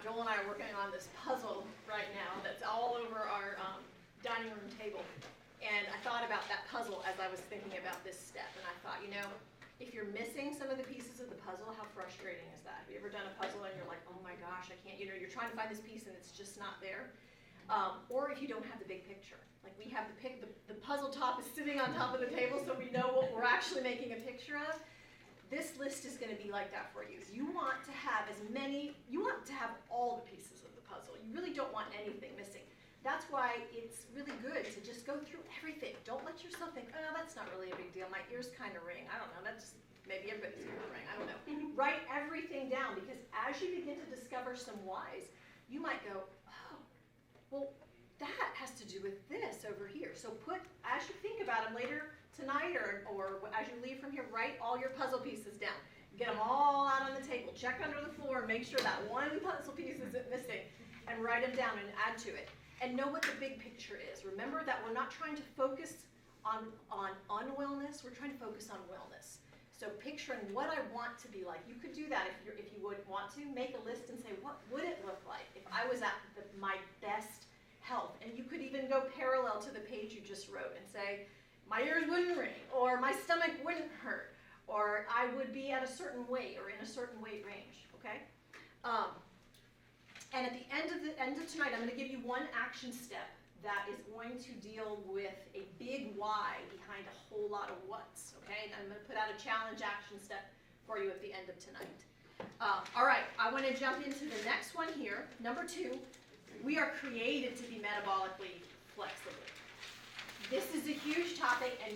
Joel and I are working on this puzzle right now that's all over our dining room table. And I thought about that puzzle as I was thinking about this step. And I thought, you know, if you're missing some of the pieces of the puzzle, how frustrating is that? Have you ever done a puzzle and you're like, oh my gosh, I can't, you know, you're trying to find this piece and it's just not there. Or if you don't have the big picture. Like we have the puzzle top is sitting on top of the table so we know what we're actually making a picture of. This list is going to be like that for you. You want to have all the pieces of the puzzle. You really don't want anything missing. That's why it's really good to just go through everything. Don't let yourself think, oh, that's not really a big deal. My ears kind of ring. I don't know. That's maybe everybody's ears ring. I don't know. Write everything down because as you begin to discover some whys, you might go, oh, well, that has to do with this over here. So as you think about them later tonight or as you leave from here, write all your puzzle pieces down. Get them all out on the table. Check under the floor and make sure that one puzzle piece isn't missing. And write them down and add to it. And know what the big picture is. Remember that we're not trying to focus on unwellness. We're trying to focus on wellness. So picturing what I want to be like. You could do that if you would want to. Make a list and say, what would it look like if I was at my best health? And you could even go parallel to the page you just wrote and say, my ears wouldn't ring, or my stomach wouldn't hurt, or I would be at a certain weight or in a certain weight range, okay? And at the end of tonight, I'm going to give you one action step that is going to deal with a big why behind a whole lot of what's, okay? And I'm going to put out a challenge action step for you at the end of tonight. All right, I want to jump into the next one here. Number 2, we are created to be metabolically flexible. This is a huge topic, and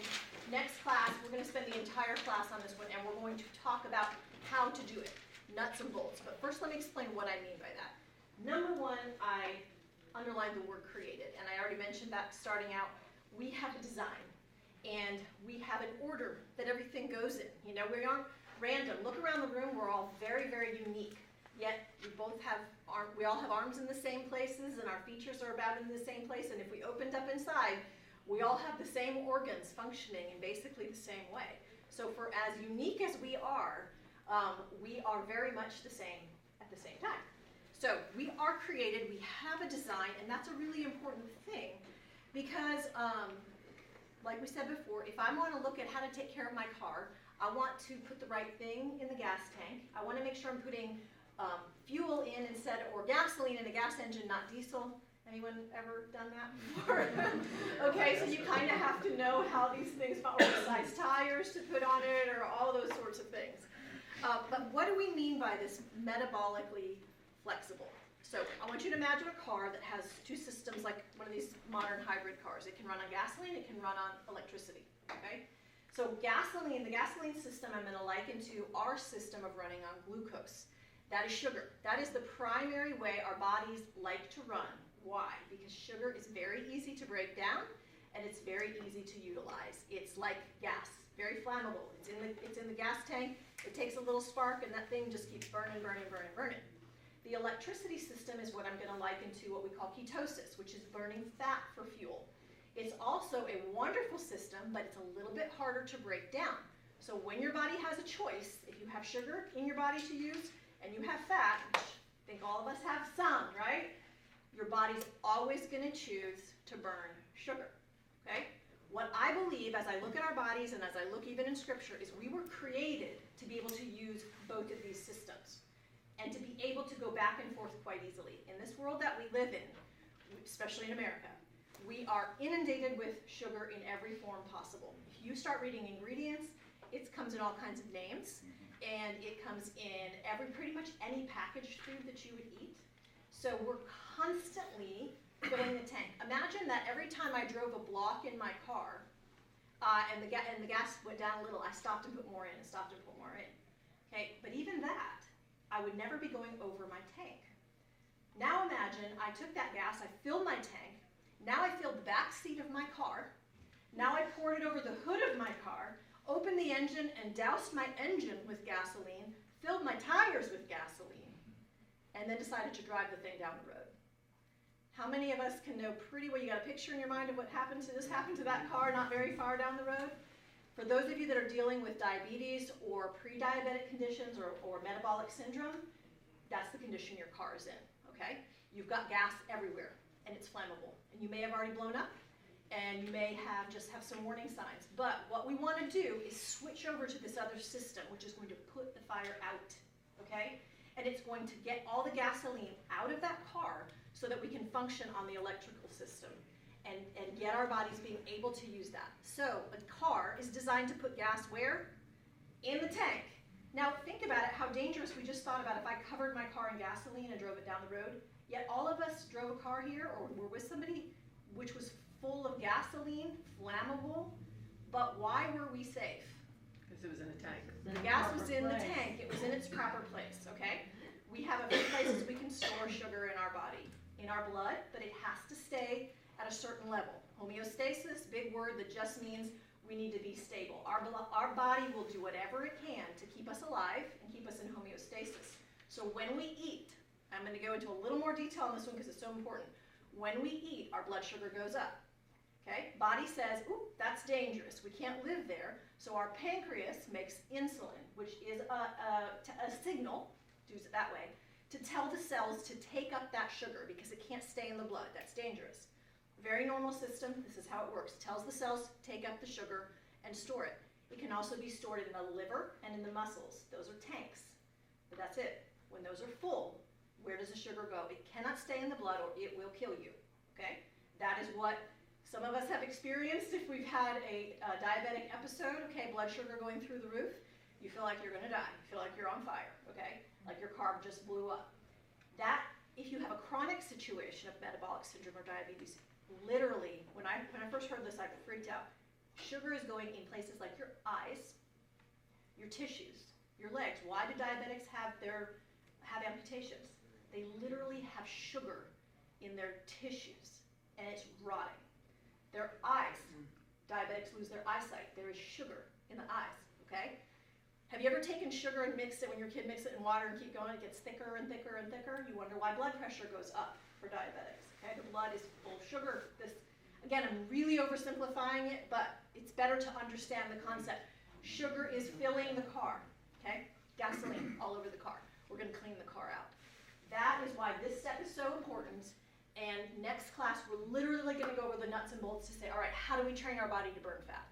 next class, we're going to spend the entire class on this one, and we're going to talk about how to do it, nuts and bolts. But first, let me explain what I mean by that. Number 1, I underlined the word created, and I already mentioned that starting out. We have a design, and we have an order that everything goes in. You know, we aren't random. Look around the room. We're all very, very unique. Yet we all have arms in the same places, and our features are about in the same place. And if we opened up inside, we all have the same organs functioning in basically the same way. So for as unique as we are very much the same at the same time. So we are created, we have a design, and that's a really important thing because, like we said before, if I want to look at how to take care of my car, I want to put the right thing in the gas tank. I want to make sure I'm putting fuel in or gasoline in a gas engine, not diesel. Anyone ever done that before? Okay, so you kind of have to know how these things, or what size tires to put on it, or all those sorts of things. But what do we mean by this metabolically flexible? So I want you to imagine a car that has 2 systems like one of these modern hybrid cars. It can run on gasoline, it can run on electricity, okay? So the gasoline system I'm going to liken to our system of running on glucose. That is sugar. That is the primary way our bodies like to run. Why? Because sugar is very easy to break down, and it's very easy to utilize. It's like gas, very flammable. It's in the gas tank. It takes a little spark, and that thing just keeps burning, burning, burning, burning. The electricity system is what I'm going to liken to what we call ketosis, which is burning fat for fuel. It's also a wonderful system, but it's a little bit harder to break down. So when your body has a choice, if you have sugar in your body to use, and you have fat, which I think all of us have some, right? Your body's always going to choose to burn sugar, okay? What I believe as I look at our bodies and as I look even in Scripture is we were created to be able to use both of these systems and to be able to go back and forth quite easily. In this world that we live in, especially in America, we are inundated with sugar in every form possible. If you start reading ingredients, it comes in all kinds of names, and it comes in pretty much any packaged food that you would eat. So we're constantly filling the tank. Imagine that every time I drove a block in my car and the gas went down a little, I stopped and put more in and stopped and put more in. Okay, but even that, I would never be going over my tank. Now imagine I took that gas, I filled my tank, now I filled the back seat of my car, now I poured it over the hood of my car, opened the engine and doused my engine with gasoline, filled my tires with gasoline, and then decided to drive the thing down the road. How many of us can know pretty well, you got a picture in your mind of what happened to that car not very far down the road? For those of you that are dealing with diabetes or pre-diabetic conditions or metabolic syndrome, that's the condition condition your car is in, okay? You've got gas everywhere, and it's flammable. And you may have already blown up, and you may just have some warning signs. But what we want to do is switch over to this other system, which is going to put the fire out, okay? And it's going to get all the gasoline out of that car so that we can function on the electrical system and get our bodies being able to use that. So a car is designed to put gas where? In the tank. Now think about it, how dangerous. We just thought about if I covered my car in gasoline and drove it down the road, yet all of us drove a car here or were with somebody which was full of gasoline, flammable, but why were we safe? Because it was in a tank. The gas was in the tank. It was in its proper place, okay? We have a few places we can store sugar in our body, in our blood, but it has to stay at a certain level. Homeostasis, big word that just means we need to be stable. Our body will do whatever it can to keep us alive and keep us in homeostasis. So when we eat, I'm going to go into a little more detail on this one because it's so important. When we eat, our blood sugar goes up. Okay? Body says, ooh, that's dangerous. We can't live there. So our pancreas makes insulin, which is a signal, do it that way, to tell the cells to take up that sugar because it can't stay in the blood. That's dangerous. Very normal system. This is how it works. It tells the cells to take up the sugar and store it. It can also be stored in the liver and in the muscles. Those are tanks. But that's it. When those are full, where does the sugar go? It cannot stay in the blood or it will kill you. Okay? That is what some of us have experienced if we've had a diabetic episode. Okay, blood sugar going through the roof. You feel like you're going to die. You feel like you're on fire. Okay? Like your carb just blew up. That, if you have a chronic situation of metabolic syndrome or diabetes, literally, when I first heard this, I freaked out. Sugar is going in places like your eyes, your tissues, your legs. Why do diabetics have amputations? They literally have sugar in their tissues, and it's rotting. Their eyes, diabetics lose their eyesight. There is sugar in the eyes, okay? Have you ever taken sugar and mixed it when your kid mixes it in water and keep going? It gets thicker and thicker and thicker. You wonder why blood pressure goes up for diabetics. Okay, the blood is full of sugar. Again, I'm really oversimplifying it, but it's better to understand the concept. Sugar is filling the car, okay? Gasoline all over the car. We're going to clean the car out. That is why this step is so important. And next class, we're literally going to go over the nuts and bolts to say, all right, how do we train our body to burn fat?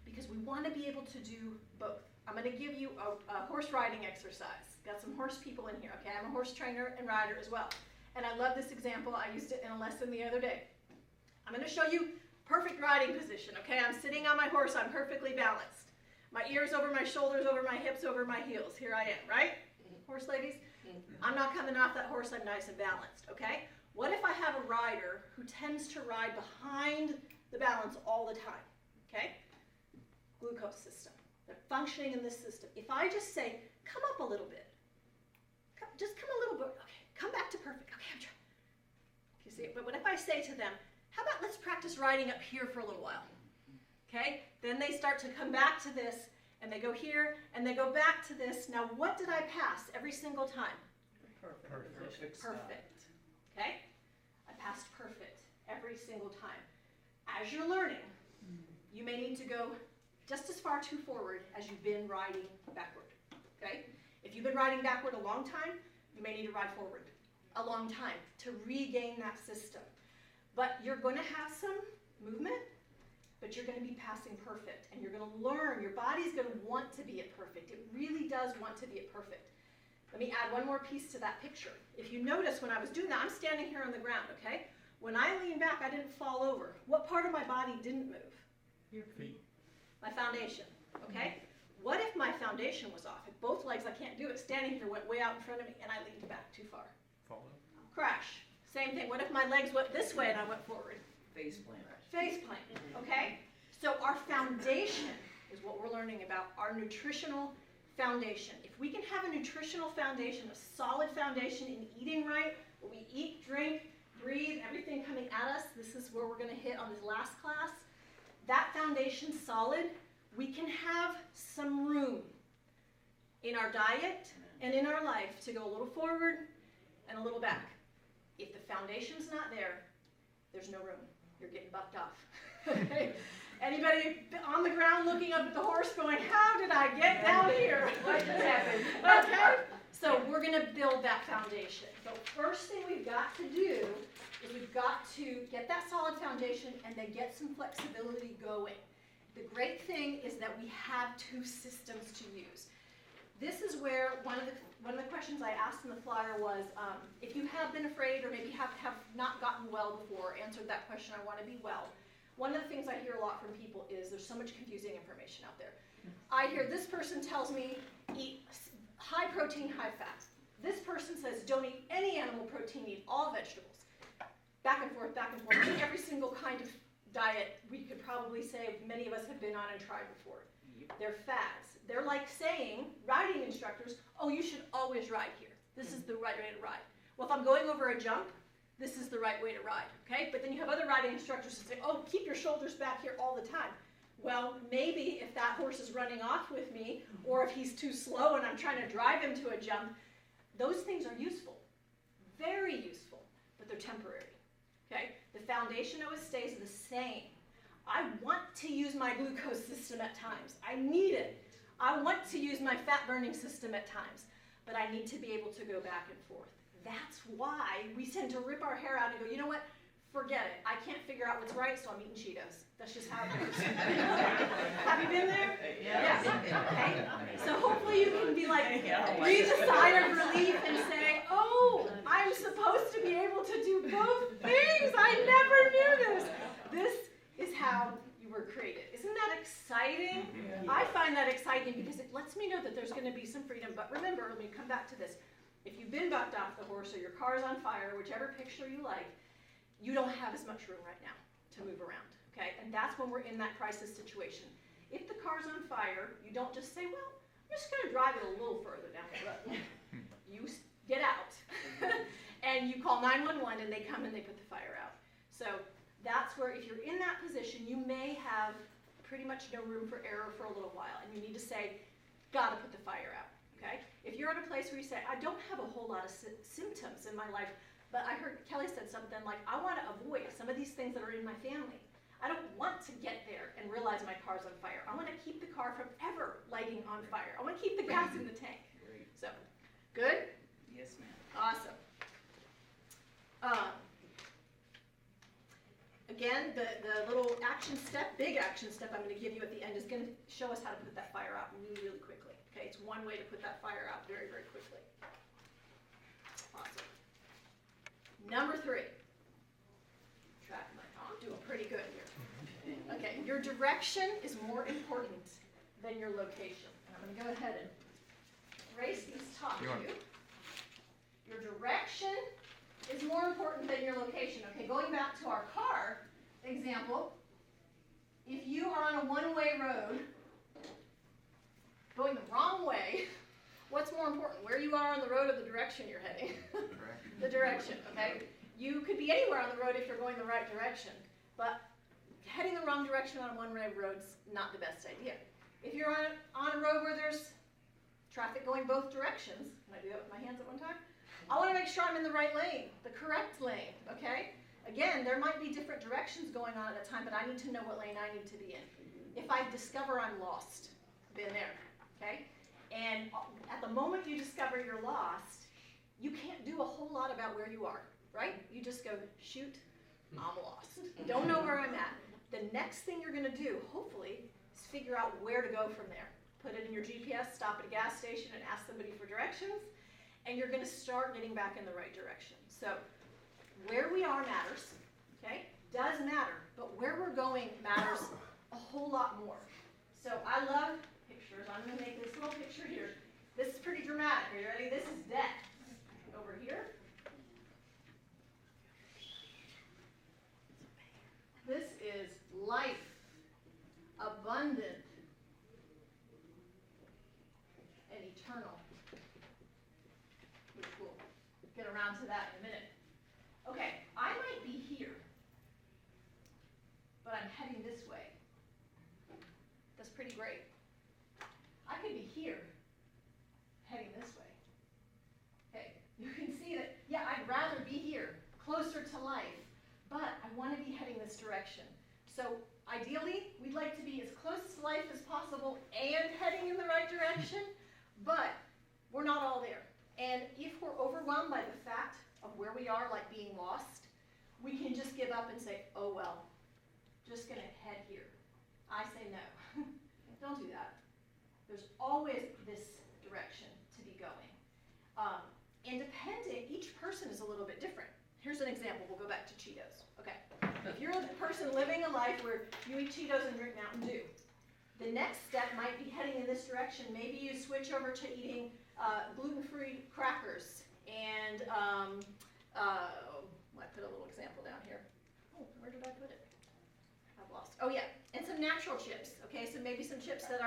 Because we want to be able to do both. I'm going to give you a horse riding exercise. Got some horse people in here, okay? I'm a horse trainer and rider as well. And I love this example. I used it in a lesson the other day. I'm going to show you perfect riding position, okay? I'm sitting on my horse. I'm perfectly balanced. My ears over my shoulders, over my hips, over my heels. Here I am, right? Horse ladies? I'm not coming off that horse. I'm nice and balanced, okay? What if I have a rider who tends to ride behind the balance all the time, okay? Glucose system. They're functioning in this system. If I just say, come up a little bit, just come a little bit, okay, come back to perfect, okay, I'm trying. You see, but what if I say to them, how about let's practice riding up here for a little while, okay? Then they start to come back to this, and they go here, and they go back to this. Now, what did I pass every single time? Perfect. Perfect, okay? I passed perfect every single time. As you're learning, you may need to go just as far too forward as you've been riding backward, okay? If you've been riding backward a long time, you may need to ride forward a long time to regain that system. But you're going to have some movement, but you're going to be passing perfect, and you're going to learn. Your body's going to want to be at perfect. It really does want to be at perfect. Let me add one more piece to that picture. If you notice when I was doing that, I'm standing here on the ground, okay? When I leaned back, I didn't fall over. What part of my body didn't move? Your feet. My foundation, okay? What if my foundation was off? If both legs, I can't do it, standing here went way out in front of me and I leaned back too far? Follow. Crash. Same thing. What if my legs went this way and I went forward? Face plant. Face plant, okay? So our foundation is what we're learning about, our nutritional foundation. If we can have a nutritional foundation, a solid foundation in eating right, where we eat, drink, breathe, everything coming at us, this is where we're going to hit on this last class. That foundation's solid, we can have some room in our diet and in our life to go a little forward and a little back. If the foundation's not there, there's no room. You're getting bucked off. Okay? Anybody on the ground looking up at the horse going, how did I get down here? What just happened? Okay? So we're going to build that foundation. The first thing we've got to do is we've got to get that solid foundation and then get some flexibility going. The great thing is that we have two systems to use. This is where one of the questions I asked in the flyer was, if you have been afraid or maybe have not gotten well before, answered that question, I want to be well. One of the things I hear a lot from people is there's so much confusing information out there. I hear this person tells me eat high protein, high fat. This person says don't eat any animal protein, eat all vegetables. Back and forth, every single kind of diet we could probably say many of us have been on and tried before. They're fads. They're like saying, riding instructors, oh, you should always ride here. This is the right way to ride. Well, if I'm going over a jump, this is the right way to ride, okay? But then you have other riding instructors that say, oh, keep your shoulders back here all the time. Well, maybe if that horse is running off with me, or if he's too slow and I'm trying to drive him to a jump, those things are useful, very useful, but they're temporary, okay? The foundation always stays the same. I want to use my glucose system at times. I need it. I want to use my fat-burning system at times, but I need to be able to go back and forth. That's why we tend to rip our hair out and go, you know what? Forget it. I can't figure out what's right, so I'm eating Cheetos. That's just how it goes. Have you been there? Yes. Okay. So hopefully you can be like, breathe a sigh of relief and say, oh, I'm supposed to be able to do both things. I never knew this. This is how you were created. Isn't that exciting? I find that exciting because it lets me know that there's going to be some freedom. But remember, let me come back to this. If you've been bucked off the horse or your car's on fire, whichever picture you like, you don't have as much room right now to move around, okay? And that's when we're in that crisis situation. If the car's on fire, you don't just say, well, I'm just going to drive it a little further down the road. You get out, and you call 911, and they come and they put the fire out. So that's where, if you're in that position, you may have pretty much no room for error for a little while, and you need to say, got to put the fire out, okay? If you're at a place where you say, I don't have a whole lot of symptoms in my life, but I heard Kelly said something like, I want to avoid some of these things that are in my family. I don't want to get there and realize my car's on fire. I want to keep the car from ever lighting on fire. I want to keep the gas in the tank. So, good? Yes, ma'am. Awesome. Again, the little action step, big action step I'm going to give you at the end is going to show us how to put that fire out really, really quickly. Okay, it's one way to put that fire out very, very quickly. Awesome. Number 3. I'm doing pretty good here. Okay, your direction is more important than your location. And I'm going to go ahead and erase these top to you. Your direction is more important than your location. Okay, going back to our car example, if you are on a one-way road going the wrong way, what's more important, where you are on the road or the direction you're heading? The direction, okay? You could be anywhere on the road if you're going the right direction, but heading the wrong direction on a one-way road's not the best idea. If you're on a road where there's traffic going both directions, can I do that with my hands at one time? I want to make sure I'm in the right lane, the correct lane, okay? Again, there might be different directions going on at a time, but I need to know what lane I need to be in. If I discover I'm lost, been there, okay? And at the moment you discover you're lost, you can't do a whole lot about where you are, right? You just go, shoot, I'm lost. Don't know where I'm at. The next thing you're going to do, hopefully, is figure out where to go from there. Put it in your GPS, stop at a gas station, and ask somebody for directions, and you're going to start getting back in the right direction. So where we are matters, okay? Does matter, but where we're going matters a whole lot more. So I love pictures. I'm going to make this little picture here. This is pretty dramatic. Are you ready? This is death. Over here. This is life, abundant, and eternal. Which we'll get around to that in a minute. Okay, I might be here, but I'm heading this way. That's pretty great. I could be here, heading this way. Okay, you can see that, yeah, I'd rather be here, closer to life, but I want to be heading this direction. So ideally, we'd like to be as close to life as possible and heading in the right direction, but we're not all there. And if we're overwhelmed by the fact of where we are, like being lost, we can just give up and say, oh well, just gonna head here. I say no. Don't do that. There's always this direction to be going. And depending, each person is a little bit different. Here's an example. We'll go back to Cheetos. Okay. If you're a person living a life where you eat Cheetos and drink Mountain Dew, the next step might be heading in this direction. Maybe you switch over to eating gluten-free crackers and, I put a little example down here. Oh, where did I put it? I've lost. Oh yeah, and some natural chips. Okay, so maybe some chips that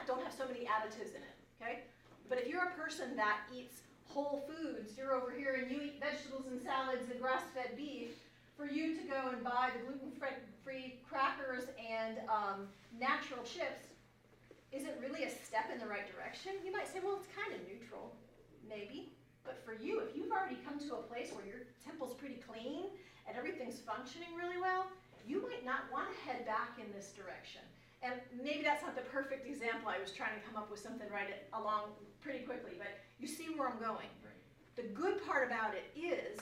don't have so many additives in it. Okay, but if you're a person that eats whole foods, you're over here and you eat vegetables and salads and grass-fed beef, for you to go and buy the gluten-free crackers and natural chips isn't really a step in the right direction. You might say, well, it's kind of neutral, maybe. But for you, if you've already come to a place where your temple's pretty clean and everything's functioning really well, you might not want to head back in this direction. And maybe that's not the perfect example. I was trying to come up with something right along pretty quickly, but you see where I'm going. Right. The good part about it is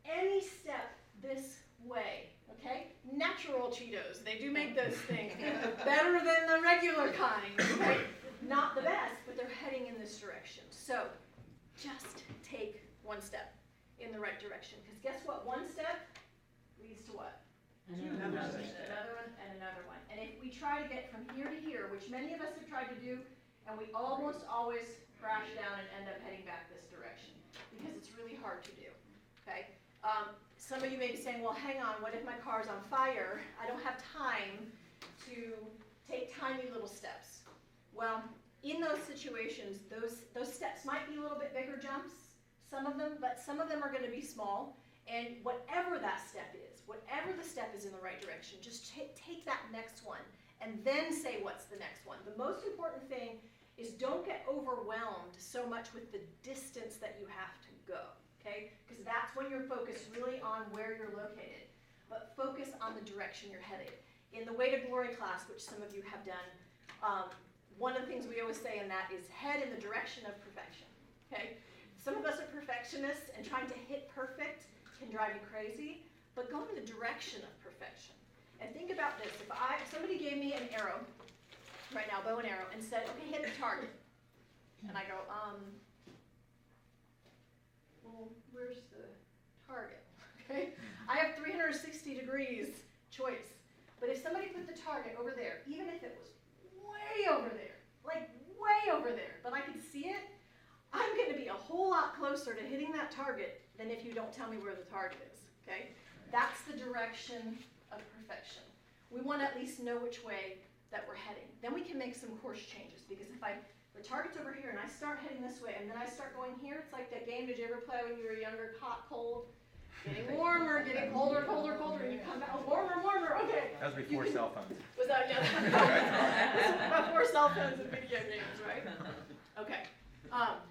any step this way, okay? Natural Cheetos, they do make those things better than the regular kind, okay? Not the best, but they're heading in this direction. So just take one step in the right direction, because guess what? One step leads to what? Another Another one and another one. And if we try to get from here to here, which many of us have tried to do, and we almost always crash down and end up heading back this direction, because it's really hard to do, okay? Some of you may be saying, well, hang on, what if my car's on fire? I don't have time to take tiny little steps. Well, in those situations, those steps might be a little bit bigger jumps, some of them, but some of them are going to be small. And whatever that step is, whatever the step is in the right direction, just take that next one and then say what's the next one. The most important thing is don't get overwhelmed so much with the distance that you have to go, okay? Because that's when you're focused really on where you're located. But focus on the direction you're headed. In the Way to Glory class, which some of you have done, one of the things we always say in that is head in the direction of perfection, okay? Some of us are perfectionists, and trying to hit perfect can drive you crazy, but go in the direction of perfection. And think about this. If somebody gave me an arrow, right now, bow and arrow, and said, okay, hit the target. And I go, well, where's the target? Okay? I have 360 degrees choice. But if somebody put the target over there, even if it was way over there, like way over there, but I could see it, I'm going to be a whole lot closer to hitting that target than if you don't tell me where the target is, okay? That's the direction of perfection. We want to at least know which way that we're heading. Then we can make some course changes, because if the target's over here and I start heading this way and then I start going here, it's like that game, did you ever play when you were younger, hot, cold? Getting warmer, getting colder, colder, colder, and you come back, oh, warmer, warmer, okay. That was before cell phones. Was that, yeah? Before cell phones and video games, right? Okay. Let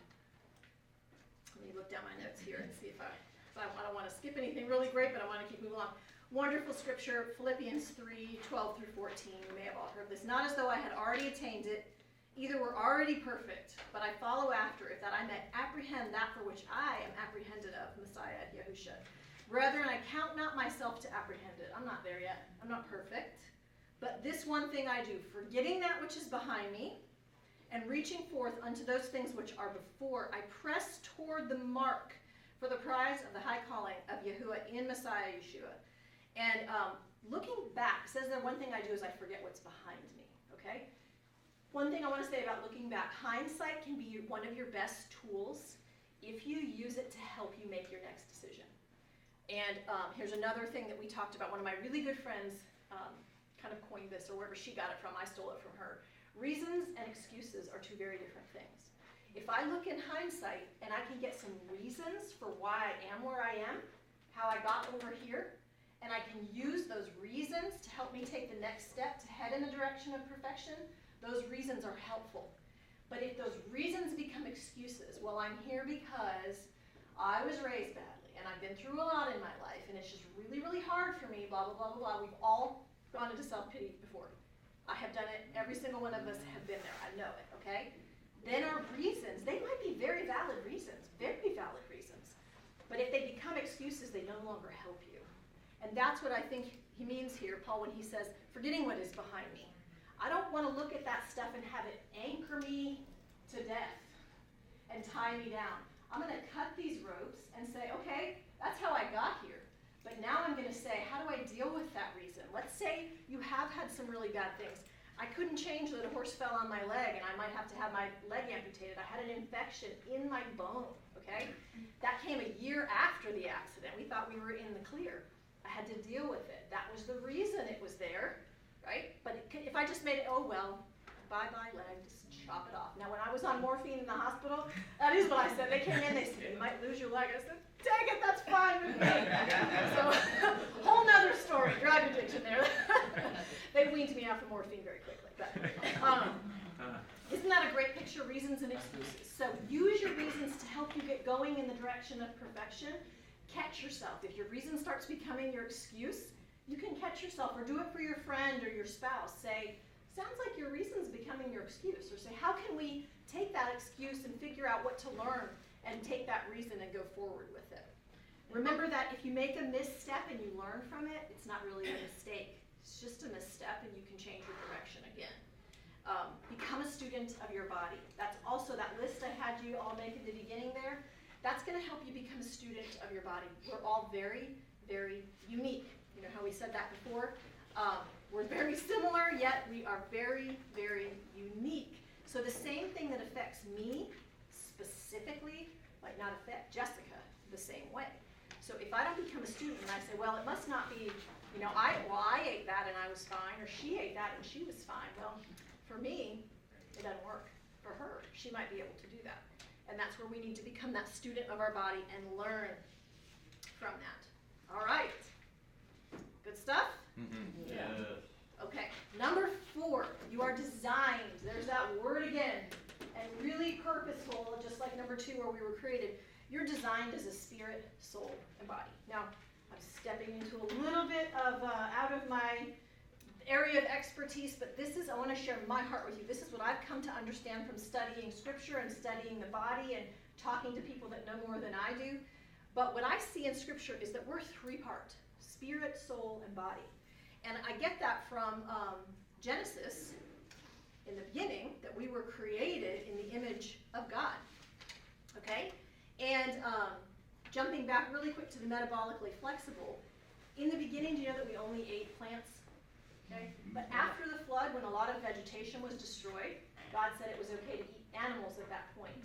me look down my notes here and see if I don't want to skip anything really great, but I want to keep moving along. Wonderful scripture, Philippians 3:12 through 14. You may have all heard this. Not as though I had already attained it, either were already perfect, but I follow after it, that I may apprehend that for which I am apprehended of, Messiah, Yahusha. Brethren, I count not myself to apprehend it. I'm not there yet. I'm not perfect. But this one thing I do, forgetting that which is behind me, and reaching forth unto those things which are before, I press toward the mark for the prize of the high calling of Yahuwah in Messiah Yeshua. And looking back, says that one thing I do is I forget what's behind me, okay? One thing I want to say about looking back, hindsight can be one of your best tools if you use it to help you make your next decision. And here's another thing that we talked about. One of my really good friends kind of coined this, or wherever she got it from, I stole it from her. Reasons and excuses are two very different things. If I look in hindsight and I can get some reasons for why I am where I am, how I got over here, and I can use those reasons to help me take the next step to head in the direction of perfection, those reasons are helpful. But if those reasons become excuses, well, I'm here because I was raised badly, and I've been through a lot in my life, and it's just really, really hard for me, blah, blah, blah, blah, blah. We've all gone into self-pity before. I have done it. Every single one of us have been there. I know it, okay? then our reasons, they might be very valid reasons. But if they become excuses, they no longer help you. And that's what I think he means here, Paul, when he says, forgetting what is behind me. I don't want to look at that stuff and have it anchor me to death and tie me down. I'm going to cut these ropes and say, okay, that's how I got here. But now I'm going to say, how do I deal with that reason? Let's say you have had some really bad things. I couldn't change that a horse fell on my leg and I might have to have my leg amputated. I had an infection in my bone, okay? That came a year after the accident. We thought we were in the clear. I had to deal with it. That was the reason it was there, right? But if I just made it, oh well, bye-bye leg, just chop it off. Now when I was on morphine in the hospital, that is what I said. They came in, they said, you might lose your leg. I said, take it, that's fine with me. So, whole nother story, drug addiction there. They weaned me off of morphine very quickly. But, isn't that a great picture, reasons and excuses? So use your reasons to help you get going in the direction of perfection. Catch yourself. If your reason starts becoming your excuse, you can catch yourself, or do it for your friend or your spouse. Say, sounds like your reason's becoming your excuse. Or say, how can we take that excuse and figure out what to learn and take that reason and go forward with it? Remember that if you make a misstep and you learn from it, it's not really a mistake. It's just a misstep and you can change your direction again. Become a student of your body. That's also that list I had you all make at the beginning there. That's going to help you become a student of your body. We're all very, very unique. You know how we said that before? We're very similar, yet we are very, very unique. So the same thing that affects me specifically might not affect Jessica the same way. So if I don't become a student and I say, well, it must not be, you know, I ate that and I was fine, or she ate that and she was fine. Well, for me, it doesn't work. For her, she might be able to do that. And that's where we need to become that student of our body and learn from that. All right. Good stuff? Mm-hmm. Yeah. Okay. Number 4, you are designed. There's that word again. And really purposeful, just like number 2 where we were created. You're designed as a spirit, soul, and body. Now, I'm stepping into a little bit of out of my area of expertise, but I want to share my heart with you. This is what I've come to understand from studying Scripture and studying the body and talking to people that know more than I do. But what I see in Scripture is that we're 3-part, spirit, soul, and body. And I get that from Genesis, in the beginning, that we were created in the image of God. Okay? And jumping back really quick to the metabolically flexible, in the beginning, do you know that we only ate plants? Okay? But after the flood, when a lot of vegetation was destroyed, God said it was okay to eat animals at that point.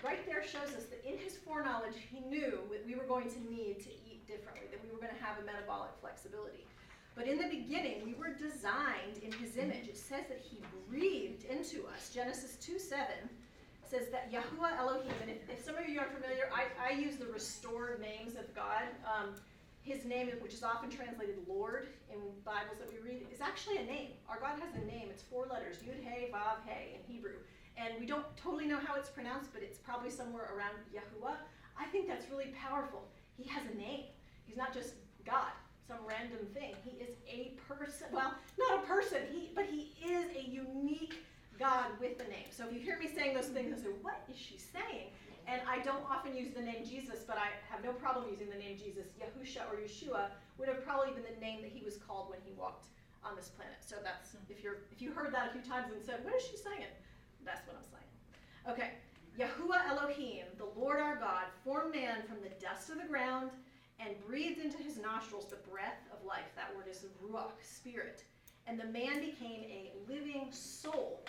Right there shows us that in his foreknowledge, he knew that we were going to need to eat differently, that we were going to have a metabolic flexibility. But in the beginning, we were designed in his image. It says that he breathed into us. Genesis 2:7 says that Yahuwah Elohim, and if some of you are familiar, I use the restored names of God. His name, which is often translated Lord in Bibles that we read, is actually a name. Our God has a name. It's 4 letters, Yud, He, Vav, He in Hebrew. And we don't totally know how it's pronounced, but it's probably somewhere around Yahuwah. I think that's really powerful. He has a name. He's not just God, some random thing. He is a person. Well, not a person, but he is a unique God with a name. So if you hear me saying those things, I say, what is she saying? And I don't often use the name Jesus, but I have no problem using the name Jesus. Yahusha or Yeshua would have probably been the name that he was called when he walked on this planet. So that's, if you heard that a few times and said, what is she saying? That's what I'm saying. Okay. Yahuwah Elohim, the Lord our God, formed man from the dust of the ground and breathed into his nostrils the breath of life. That word is ruach, spirit. And the man became a living soul.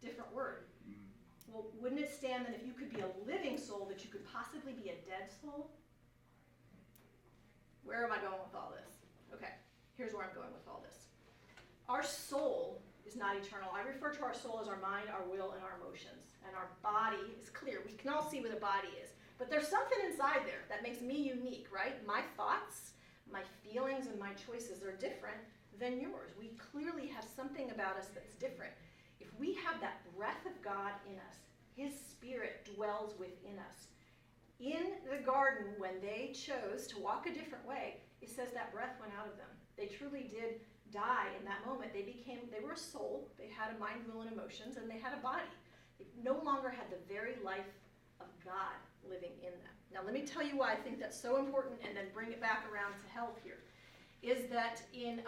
Different word. Well, wouldn't it stand that if you could be a living soul, that you could possibly be a dead soul? Where am I going with all this? Okay, here's where I'm going with all this. Our soul is not eternal. I refer to our soul as our mind, our will, and our emotions. And our body is clear. We can all see what a body is. But there's something inside there that makes me unique, right? My thoughts, my feelings, and my choices are different than yours. We clearly have something about us that's different. If we have that breath of God in us, his spirit dwells within us. In the garden, when they chose to walk a different way, it says that breath went out of them. They truly did die in that moment. They were a soul. They had a mind, will, and emotions, and they had a body. They no longer had the very life of God living in them. Now let me tell you why I think that's so important, and then bring it back around to health here. Is that in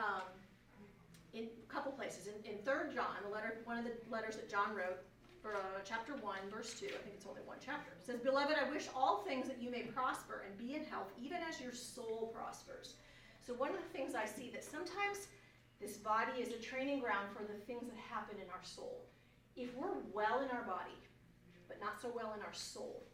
a couple places, in 3 John, one of the letters that John wrote, for chapter 1, verse 2, I think it's only one chapter, it says, "Beloved, I wish all things that you may prosper and be in health, even as your soul prospers." So one of the things I see that sometimes this body is a training ground for the things that happen in our soul. If we're well in our body, but not so well in our soul,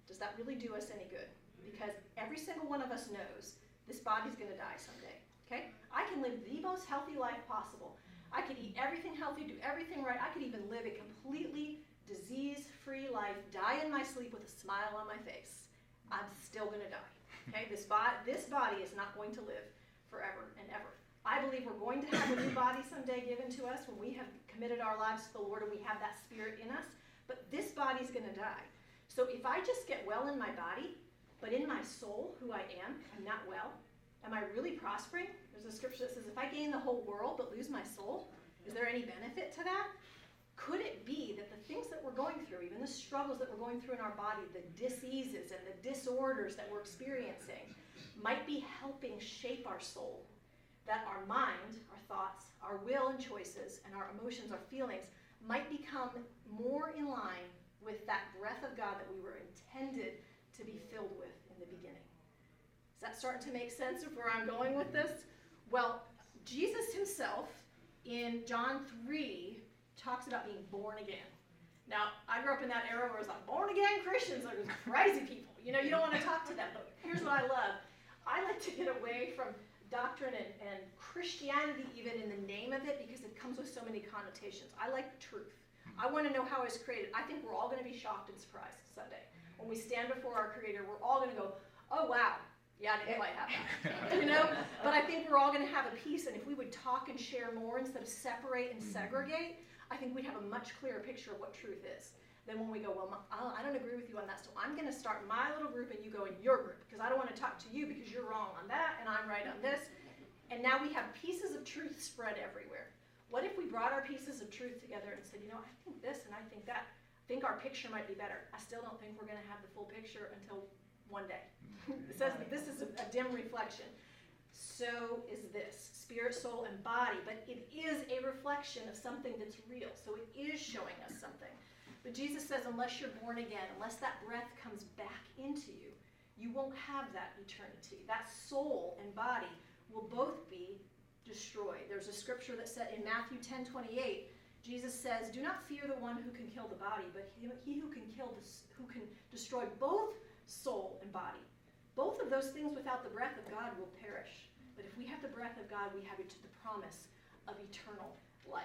does that really do us any good? Because every single one of us knows this body's going to die someday. Okay? I can live the most healthy life possible. I could eat everything healthy, do everything right. I could even live a completely disease-free life, die in my sleep with a smile on my face. I'm still going to die. Okay? This body is not going to live forever and ever. I believe we're going to have a new body someday given to us when we have committed our lives to the Lord and we have that spirit in us. But this body's going to die. So if I just get well in my body, but in my soul, who I am, I'm not well, am I really prospering? There's a scripture that says, if I gain the whole world but lose my soul, is there any benefit to that? Could it be that the things that we're going through, even the struggles that we're going through in our body, the diseases and the disorders that we're experiencing, might be helping shape our soul? That our mind, our thoughts, our will and choices, and our emotions, our feelings, might become more in line with that breath of God that we were intended to be filled with in the beginning. Is that starting to make sense of where I'm going with this? Well, Jesus himself in John 3 talks about being born again. Now, I grew up in that era where it was like, born again Christians are crazy people. You know, you don't want to talk to them. But here's what I love. I like to get away from doctrine and Christianity even in the name of it, because it comes with so many connotations. I like the truth. I want to know how it's created. I think we're all going to be shocked and surprised someday. When we stand before our Creator, we're all going to go, oh, wow. Yeah, I didn't quite have that. You know? But I think we're all going to have a peace, and if we would talk and share more instead of separate and segregate, I think we'd have a much clearer picture of what truth is. Then when we go, well, I don't agree with you on that, so I'm going to start my little group and you go in your group, because I don't want to talk to you because you're wrong on that and I'm right on this. And now we have pieces of truth spread everywhere. What if we brought our pieces of truth together and said, you know, I think this and I think that. I think our picture might be better. I still don't think we're going to have the full picture until one day. It says that this is a dim reflection. So is this, spirit, soul, and body. But it is a reflection of something that's real. So it is showing us something. But Jesus says, unless you're born again, unless that breath comes back into you, you won't have that eternity. That soul and body will both be destroyed. There's a scripture that said in Matthew 10:28, Jesus says, do not fear the one who can kill the body, but he who can destroy both soul and body. Both of those things without the breath of God will perish. But if we have the breath of God, we have the promise of eternal life.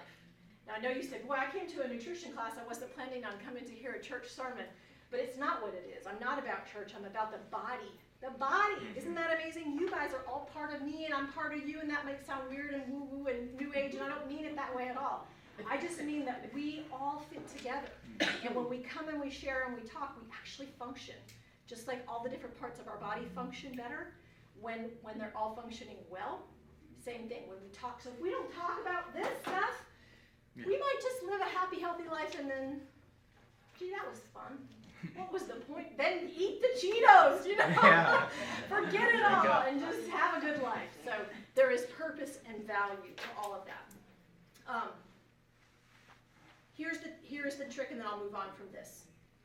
Now, I know you said, boy, I came to a nutrition class. I wasn't planning on coming to hear a church sermon. But it's not what it is. I'm not about church. I'm about the body. The body. Isn't that amazing? You guys are all part of me, and I'm part of you, and that might sound weird and woo-woo and new age, and I don't mean it that way at all. I just mean that we all fit together. And when we come and we share and we talk, we actually function. Just like all the different parts of our body function better when they're all functioning well. Same thing. When we talk. So if we don't talk about this stuff, we might just live a happy, healthy life and then, gee, that was fun. What was the point? Then eat the Cheetos, you know? Yeah. Forget it all and just have a good life. So there is purpose and value to all of that. Here's the trick, and then I'll move on from this.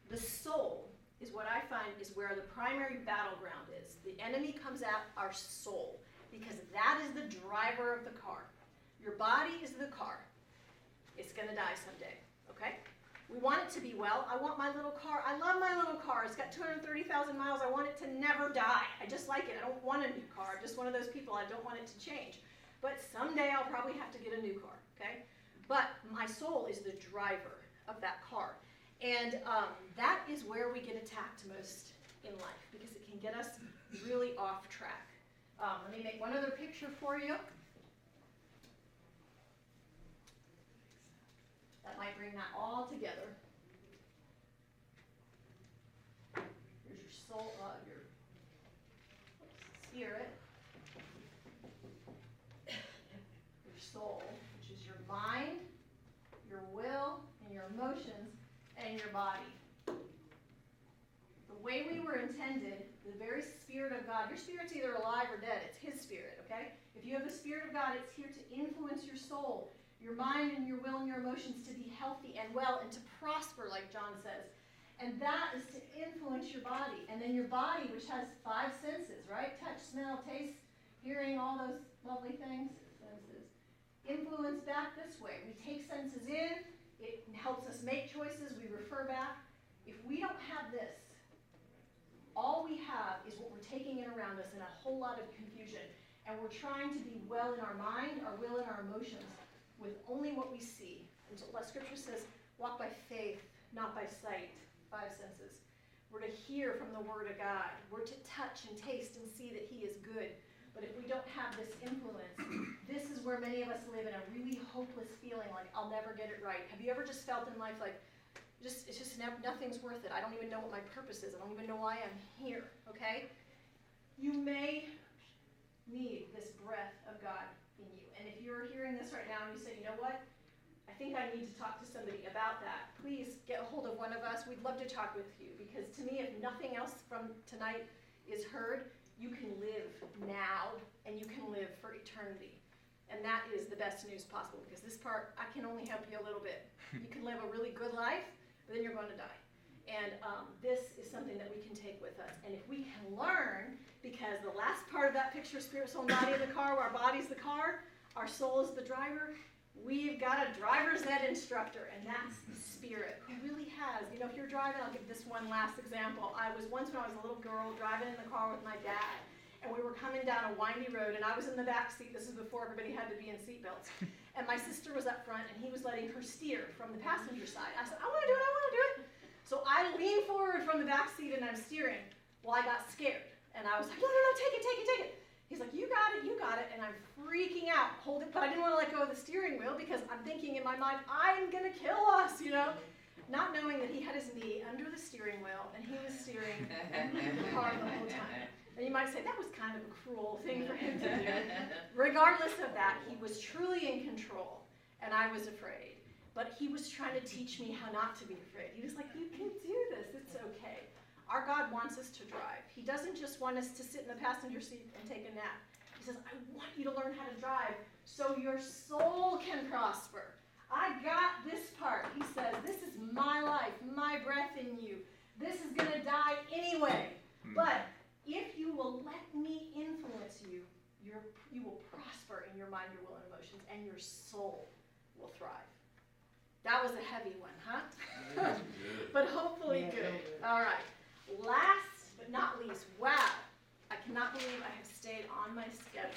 The soul is what I find is where the primary battleground is. The enemy comes at our soul because that is the driver of the car. Your body is the car. It's going to die someday, okay? We want it to be well. I want my little car. I love my little car. It's got 230,000 miles. I want it to never die. I just like it. I don't want a new car. I'm just one of those people. I don't want it to change. But someday I'll probably have to get a new car, okay? But my soul is the driver of that car. And that is where we get attacked most in life because it can get us really off track. Let me make one other picture for you. That might bring that all together. Here's your soul, your spirit, your soul, which is your mind, your will, and your emotions. and your body. The way we were intended, the very Spirit of God, your spirit's either alive or dead. It's His Spirit, okay? If you have the Spirit of God, it's here to influence your soul, your mind and your will and your emotions to be healthy and well and to prosper, like John says. And that is to influence your body. And then your body, which has 5 senses, right? Touch, smell, taste, hearing, all those lovely things. Senses. Influence back this way. We take senses in. It helps us make choices. We refer back. If we don't have this, all we have is what we're taking in around us and a whole lot of confusion. And we're trying to be well in our mind, our will, and our emotions with only what we see. And so what Scripture says, walk by faith, not by sight. 5 senses. We're to hear from the Word of God. We're to touch and taste and see that He is good. But if we don't have this influence, this is where many of us live in a really hopeless feeling like, I'll never get it right. Have you ever just felt in life like, it's just nothing's worth it. I don't even know what my purpose is. I don't even know why I'm here, okay? You may need this breath of God in you. And if you're hearing this right now and you say, you know what? I think I need to talk to somebody about that. Please get a hold of one of us. We'd love to talk with you because to me, if nothing else from tonight is heard, you can live now and you can live for eternity. And that is the best news possible because this part, I can only help you a little bit. You can live a really good life, but then you're going to die. And this is something that we can take with us. And if we can learn, because the last part of that picture, spirit, soul, and body in the car, where our body's the car, our soul is the driver, we've got a driver's ed instructor, and that's the Spirit who really has, if you're driving, I'll give this one last example. I was once when I was a little girl driving in the car with my dad, and we were coming down a windy road, and I was in the back seat. This is before everybody had to be in seatbelts. And my sister was up front, and he was letting her steer from the passenger side. I said, I want to do it. So I lean forward from the back seat, and I'm steering. Well, I got scared, and I was like, no, take it. He's like, you got it, and I'm freaking out, but I didn't want to let go of the steering wheel because I'm thinking in my mind, I'm going to kill us, not knowing that he had his knee under the steering wheel, and he was steering the car the whole time. And you might say, that was kind of a cruel thing for him to do. Regardless of that, he was truly in control, and I was afraid. But he was trying to teach me how not to be afraid. He was like, you can do this, it's okay. Our God wants us to drive. He doesn't just want us to sit in the passenger seat and take a nap. He says, I want you to learn how to drive so your soul can prosper. I got this part. He says, this is my life, my breath in you. This is going to die anyway. But if you will let me influence you, you will prosper in your mind, your will, and emotions, and your soul will thrive. That was a heavy one, huh? But hopefully good. All right. Last but not least, wow, I cannot believe I have stayed on my schedule.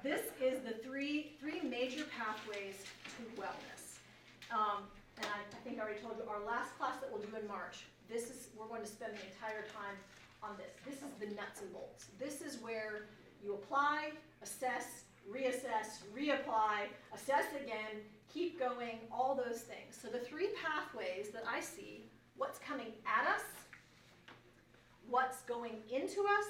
This is the three major pathways to wellness. And I think I already told you, our last class that we'll do in March, we're going to spend the entire time on this. This is the nuts and bolts. This is where you apply, assess, reassess, reapply, assess again, keep going, all those things. So the 3 pathways that I see, what's coming at us, what's going into us,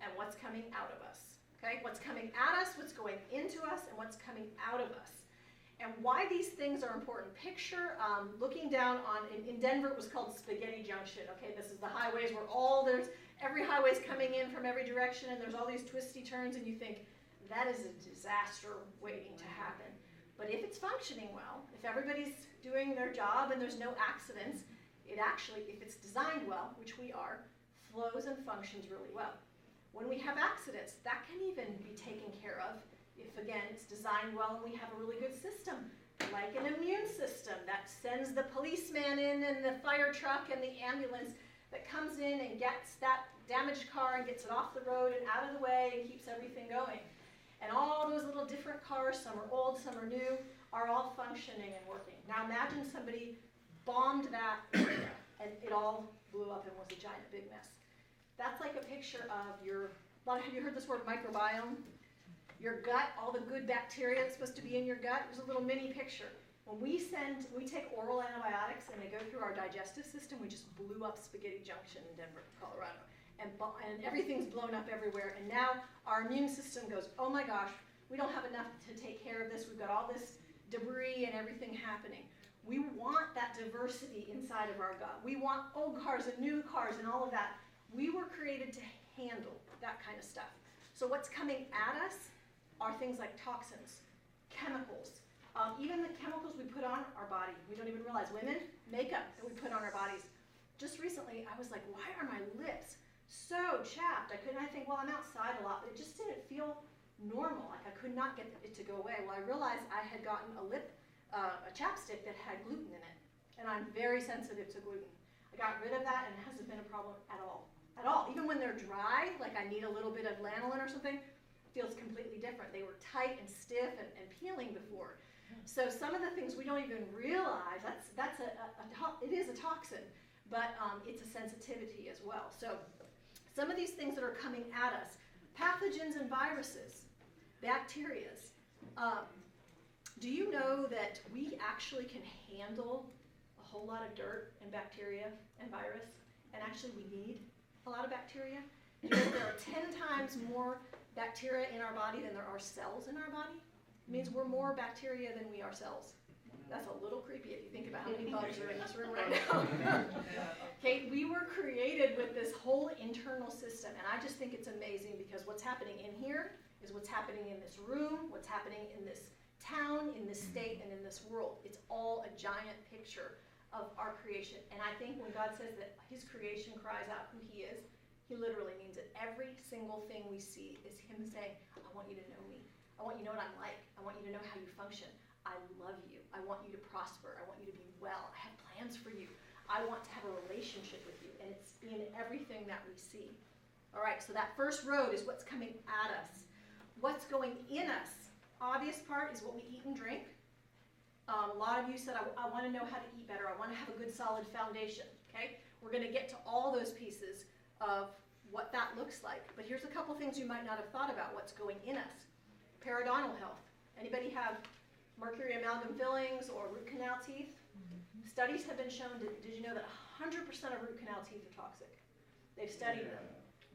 and what's coming out of us. Okay? What's coming at us, what's going into us, and what's coming out of us. And why these things are important. Picture looking down on, in Denver it was called Spaghetti Junction. Okay, this is the highways where every highway's coming in from every direction, and there's all these twisty turns, and you think, that is a disaster waiting to happen. But if it's functioning well, if everybody's doing their job and there's no accidents, it actually, if it's designed well, which we are, flows and functions really well. When we have accidents, that can even be taken care of if, again, it's designed well and we have a really good system, like an immune system that sends the policeman in and the fire truck and the ambulance that comes in and gets that damaged car and gets it off the road and out of the way and keeps everything going. And all those little different cars, some are old, some are new, are all functioning and working. Now imagine somebody bombed that area and it all blew up and was a giant big mess. That's like a picture of have you heard this word microbiome? Your gut, all the good bacteria that's supposed to be in your gut. There's a little mini picture. When we take oral antibiotics and they go through our digestive system, we just blew up Spaghetti Junction in Denver, Colorado. And everything's blown up everywhere. And now our immune system goes, oh my gosh, we don't have enough to take care of this. We've got all this debris and everything happening. We want that diversity inside of our gut. We want old cars and new cars and all of that. We were created to handle that kind of stuff. So what's coming at us are things like toxins, chemicals, even the chemicals we put on our body. We don't even realize. Women, makeup that we put on our bodies. Just recently, I was like, why are my lips so chapped? I think, well, I'm outside a lot, but it just didn't feel normal. Like I could not get it to go away. Well, I realized I had gotten a chapstick that had gluten in it, and I'm very sensitive to gluten. I got rid of that, and it hasn't been a problem at all. At all. Even when they're dry, like I need a little bit of lanolin or something, it feels completely different. They were tight and stiff and peeling before. So some of the things we don't even realize, it is a toxin, but it's a sensitivity as well. So some of these things that are coming at us, pathogens and viruses, bacterias. Do you know that we actually can handle a whole lot of dirt and bacteria and virus, and actually we need a lot of bacteria? You know, there are 10 times more bacteria in our body than there are cells in our body. It means we're more bacteria than we are cells. That's a little creepy if you think about how many bugs are in this room right now. Okay, we were created with this whole internal system, and I just think it's amazing because what's happening in here is what's happening in this room, what's happening in this town, in this state, and in this world. It's all a giant picture of our creation. And I think when God says that his creation cries out who he is, he literally means it. Every single thing we see is him saying, I want you to know me. I want you to know what I'm like. I want you to know how you function. I love you. I want you to prosper. I want you to be well. I have plans for you. I want to have a relationship with you. And it's in everything that we see. All right, so that first road is what's coming at us. What's going in us? Obvious part is what we eat and drink. A lot of you said, I want to know how to eat better. I want to have a good solid foundation. Okay, we're going to get to all those pieces of what that looks like. But here's a couple things you might not have thought about what's going in us. Periodontal health. Anybody have mercury amalgam fillings or root canal teeth? Mm-hmm. Studies have been shown, did you know that 100% of root canal teeth are toxic? They've studied them.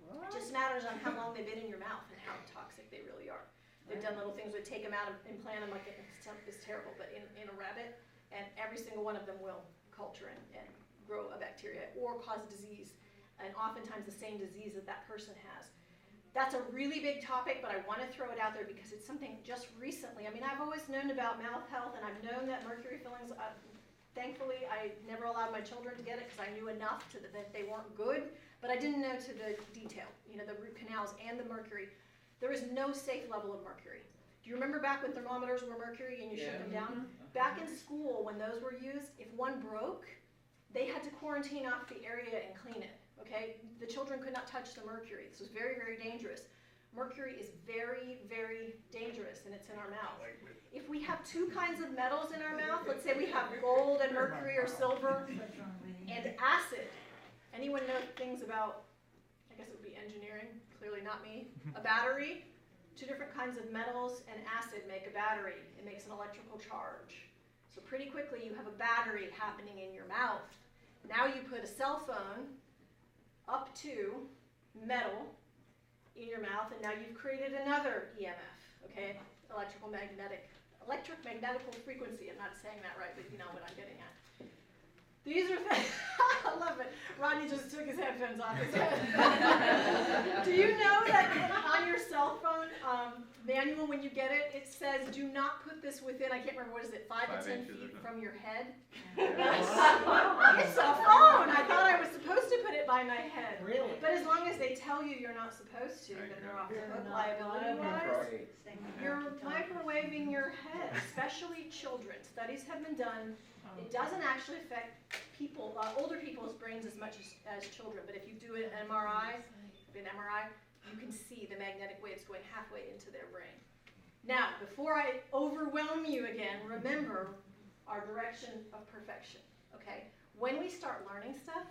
What? It just matters on how long they've been in your mouth and how toxic they really are. They've done little things where take them out and implant them like it's terrible, but in a rabbit, and every single one of them will culture and grow a bacteria or cause disease, and oftentimes the same disease that that person has. That's a really big topic, but I want to throw it out there because it's something just recently. I mean, I've always known about mouth health, and I've known that mercury fillings, thankfully, I never allowed my children to get it because I knew enough that they weren't good, but I didn't know to the detail, you know, the root canals and the mercury. There is no safe level of mercury. Do you remember back when thermometers were mercury and you shut them down? Back in school, when those were used, if one broke, they had to quarantine off the area and clean it. Okay, the children could not touch the mercury. This was very, very dangerous. Mercury is very, very dangerous, and it's in our mouth. If we have two kinds of metals in our mouth, let's say we have gold and mercury or silver and acid. Anyone know things about, I guess it would be engineering, clearly not me, a battery? Two different kinds of metals and acid make a battery. It makes an electrical charge. So pretty quickly you have a battery happening in your mouth. Now you put a cell phone up to metal in your mouth, and now you've created another EMF, okay? Electric magnetical frequency. I'm not saying that right, but you know what I'm getting at. These are things, I love it. Rodney just took his headphones off his head. Do you know that on your cell phone manual, when you get it, it says do not put this within, I can't remember, what is it, 5 to 10 feet from your head? Yes. It's a phone. I thought I was supposed to put it by my head. Really? But as long as they tell you you're not supposed to, then they're off the hook liability-wise. You're microwaving your head, especially children. Studies have been done. It doesn't actually affect people, older people's brains as much as children, but if you do an MRI, you can see the magnetic waves going halfway into their brain. Now, before I overwhelm you again, remember our direction of perfection, okay? When we start learning stuff,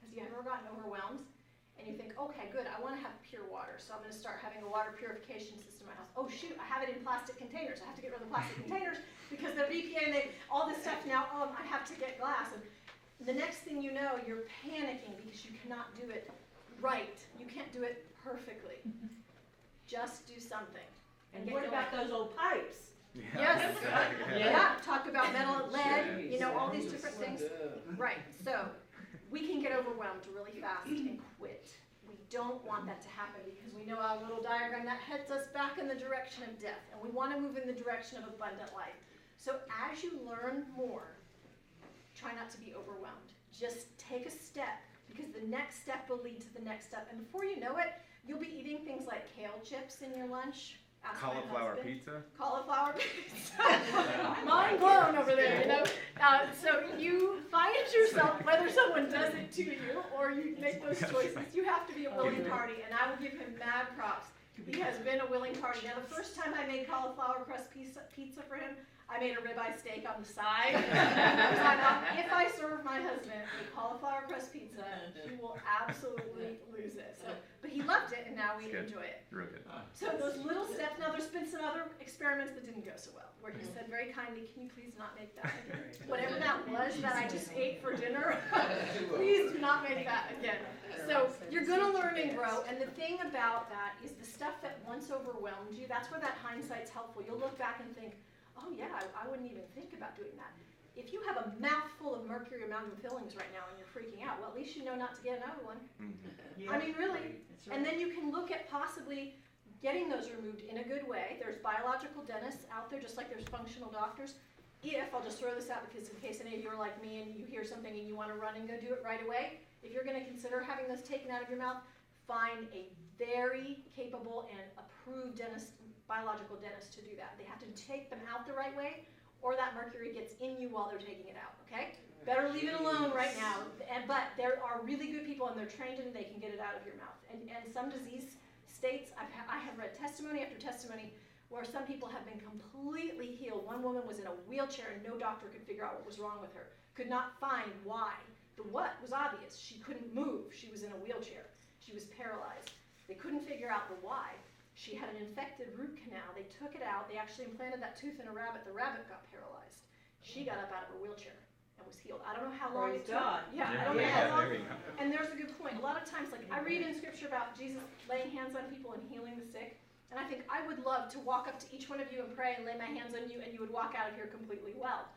has you ever gotten overwhelmed? And you think, okay, good, I want to have pure water, so I'm going to start having a water purification system in my house. Oh shoot, I have it in plastic containers. I have to get rid of the plastic containers because the BPA and all this stuff now, I have to get glass. And the next thing you know, you're panicking because you cannot do it right. You can't do it perfectly. Just do something. And what about those old pipes? Yes. Yeah, talked about metal and lead, you know, all these different things. Right, so we can get overwhelmed really fast and quit. We don't want that to happen because we know our little diagram that heads us back in the direction of death, and we want to move in the direction of abundant life. So as you learn more, try not to be overwhelmed. Just take a step, because the next step will lead to the next step. And before you know it, you'll be eating things like kale chips in your lunch. Cauliflower pizza? Cauliflower pizza. Mind blown over there, you know. So you find yourself, whether someone does it to you or you make those choices, you have to be a willing party. And I will give him mad props. He has been a willing party. Now, the first time I made cauliflower crust pizza for him, I made a ribeye steak on the side. I thought, if I serve my husband a cauliflower crust pizza, he will absolutely lose it. So, but he loved it, and now we enjoy it. Real good. So those little steps. Now, there's been some other experiments that didn't go so well, where he said very kindly, "Can you please not make that again? Whatever that was that I just ate for dinner, please do not make that again." So you're going to learn and grow. And the thing about that is the stuff that once overwhelmed you, that's where that hindsight's helpful. You'll look back and think, oh yeah, I wouldn't even think about doing that. If you have a mouthful of mercury or mountain fillings right now and you're freaking out, well, at least you know not to get another one. I mean, really. And then you can look at possibly getting those removed in a good way. There's biological dentists out there, just like there's functional doctors. I'll just throw this out because in case any of you are like me and you hear something and you want to run and go do it right away, if you're going to consider having those taken out of your mouth, find a very capable and approved dentist, biological dentist, to do that. They have to take them out the right way, or that mercury gets in you while they're taking it out, okay? Better leave it alone right now. But there are really good people, and they're trained and they can get it out of your mouth. And some disease states, I have read testimony after testimony where some people have been completely healed. One woman was in a wheelchair and no doctor could figure out what was wrong with her. Could not find why. The what was obvious. She couldn't move. She was in a wheelchair. She was paralyzed. They couldn't figure out the why. She had an infected root canal. They took it out. They actually implanted that tooth in a rabbit. The rabbit got paralyzed. She got up out of her wheelchair and was healed. I don't know how long it took. Yeah, I don't know how long. And there's a good point. A lot of times, like I read in scripture about Jesus laying hands on people and healing the sick. And I think I would love to walk up to each one of you and pray and lay my hands on you, and you would walk out of here completely well.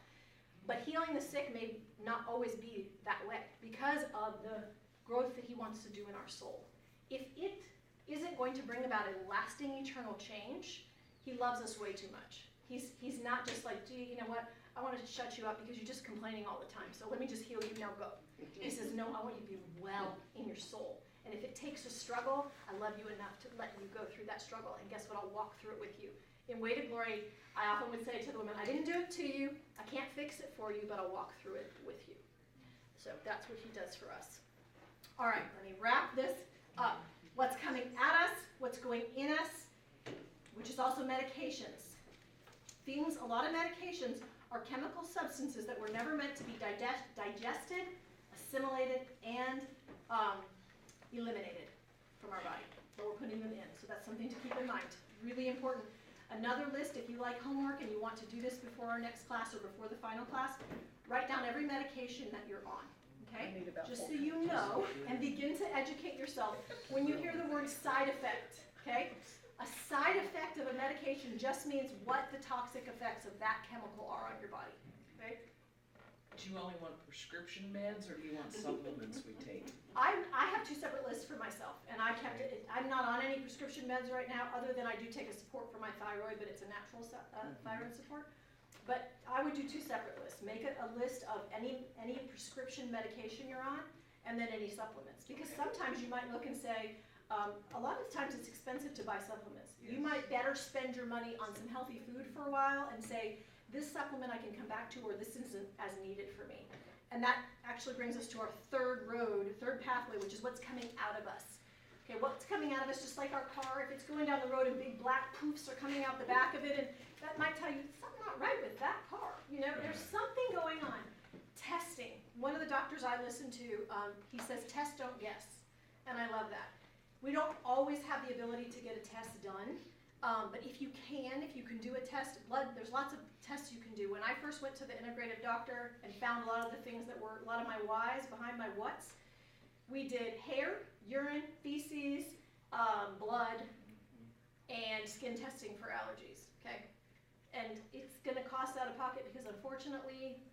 But healing the sick may not always be that way because of the growth that he wants to do in our soul. If it isn't going to bring about a lasting eternal change, he loves us way too much. He's not just like, gee, you know what, I want to shut you up because you're just complaining all the time, so let me just heal you, now go. He says, no, I want you to be well in your soul. And if it takes a struggle, I love you enough to let you go through that struggle, and guess what, I'll walk through it with you. In Way to Glory, I often would say to the women, I didn't do it to you, I can't fix it for you, but I'll walk through it with you. So that's what he does for us. All right, let me wrap this up. What's coming at us, what's going in us, which is also medications. Things, a lot of medications are chemical substances that were never meant to be digested, assimilated, and eliminated from our body, but we're putting them in. So that's something to keep in mind. Really important. Another list, if you like homework and you want to do this before our next class or before the final class, write down every medication that you're on. Okay? Just so you know, and begin to educate yourself. When you hear the word side effect, okay? A side effect of a medication just means what the toxic effects of that chemical are on your body. Okay? Do you only want prescription meds, or do you want supplements we take? I have two separate lists for myself, and I kept it. I'm not on any prescription meds right now, other than I do take a support for my thyroid, but it's a natural thyroid support. But I would do two separate lists. Make a list of any prescription medication you're on, and then any supplements. Because sometimes you might look and say, a lot of times it's expensive to buy supplements. You might better spend your money on some healthy food for a while and say, this supplement I can come back to, or this isn't as needed for me. And that actually brings us to our third pathway, which is what's coming out of us. Okay, what's coming out of us, just like our car, if it's going down the road and big black poofs are coming out the back of it, and that might tell you something not right with that car. You know, there's something going on. Testing. One of the doctors I listen to, he says, test, don't guess. And I love that. We don't always have the ability to get a test done. But if you can do a test, there's lots of tests you can do. When I first went to the integrative doctor and found a lot of the things that were a lot of my whys behind my whats, we did hair, urine, feces, blood, and skin testing for allergies, okay? And it's going to cost out of pocket because unfortunately,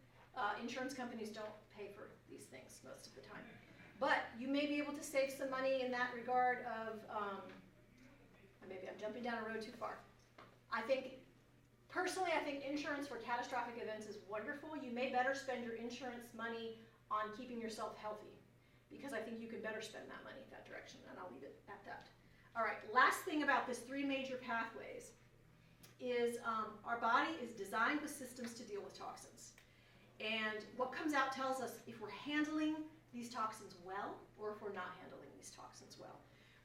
insurance companies don't pay for these things most of the time. But you may be able to save some money in that regard of, maybe I'm jumping down a road too far. Personally, I think insurance for catastrophic events is wonderful. You may better spend your insurance money on keeping yourself healthy, because I think you can better spend that money that direction, and I'll leave it at that. All right, last thing about this 3 major pathways is our body is designed with systems to deal with toxins. And what comes out tells us if we're handling these toxins well or if we're not handling these toxins well.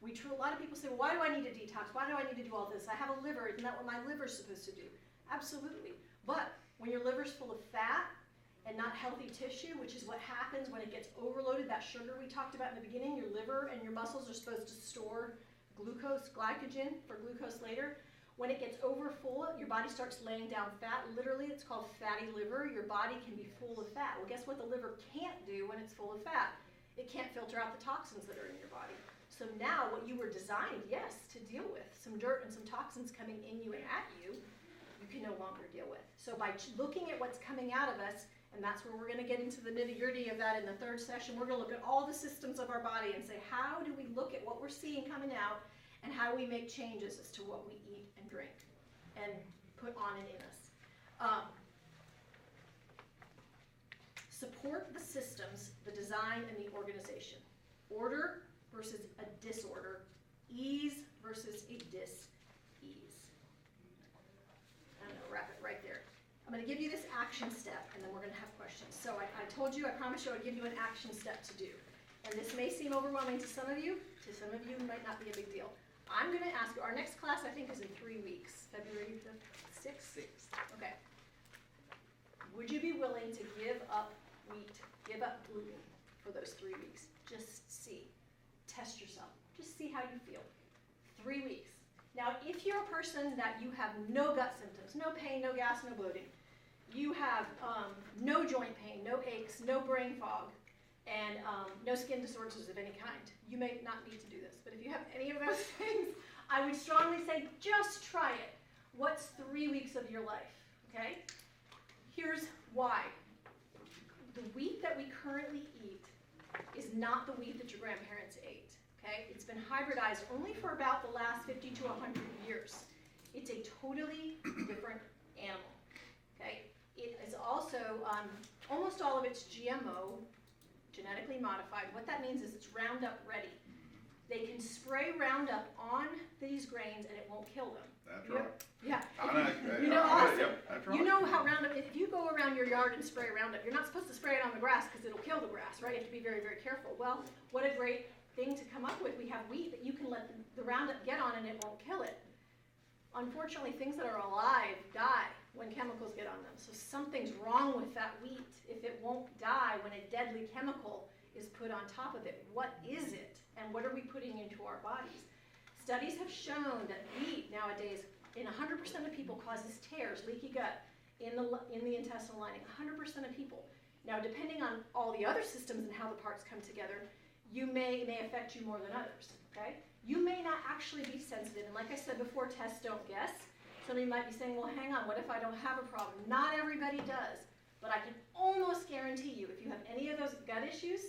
A lot of people say, well, why do I need to detox? Why do I need to do all this? I have a liver. Isn't that what my liver's supposed to do? Absolutely. But when your liver's full of fat and not healthy tissue, which is what happens when it gets overloaded, that sugar we talked about in the beginning, your liver and your muscles are supposed to store glycogen for glucose later. When it gets over full, your body starts laying down fat. Literally, it's called fatty liver. Your body can be full of fat. Well, guess what the liver can't do when it's full of fat? It can't filter out the toxins that are in your body. So now what you were designed, yes, to deal with, some dirt and some toxins coming in you and at you, you can no longer deal with. So by looking at what's coming out of us, and that's where we're going to get into the nitty-gritty of that in the 3rd session, we're going to look at all the systems of our body and say, how do we look at what we're seeing coming out, and how do we make changes as to what we eat and drink and put on and in us. Support the systems, the design, and the organization. Order versus a disorder. Ease versus a dis-ease. I'm going to wrap it right there. I'm going to give you this action step, and then we're going to have questions. So I told you, I promised you I would give you an action step to do. And this may seem overwhelming to some of you. To some of you, it might not be a big deal. I'm going to ask you, our next class I think is in 3 weeks, February the 6th? Okay. Would you be willing to give up wheat, give up gluten for those 3 weeks? Just see. Test yourself. Just see how you feel. 3 weeks. Now, if you're a person that you have no gut symptoms, no pain, no gas, no bloating, you have no joint pain, no aches, no brain fog, and no skin disorders of any kind, you may not need to do this. But if you have any of those things, I would strongly say just try it. What's 3 weeks of your life, okay? Here's why. The wheat that we currently eat is not the wheat that your grandparents ate, okay? It's been hybridized only for about the last 50 to 100 years. It's a totally different animal, okay? It is also, almost all of it's GMO, genetically modified. What that means is it's Roundup ready. They can spray Roundup on these grains and it won't kill them. That's right. Yeah. You know, awesome. yep, that's right. You know how Roundup, if you go around your yard and spray Roundup, you're not supposed to spray it on the grass because it'll kill the grass, right? You have to be very, very careful. Well, what a great thing to come up with. We have wheat that you can let the Roundup get on and it won't kill it. Unfortunately, things that are alive die when chemicals get on them. So something's wrong with that wheat if it won't die when a deadly chemical is put on top of it. What is it? And what are we putting into our bodies? Studies have shown that wheat nowadays, in 100% of people, causes tears, leaky gut, in the intestinal lining. 100% of people. Now, depending on all the other systems and how the parts come together, it may affect you more than others. Okay? You may not actually be sensitive. And like I said before, test, don't guess. Somebody might be saying, well, hang on, what if I don't have a problem? Not everybody does. But I can almost guarantee you, if you have any of those gut issues,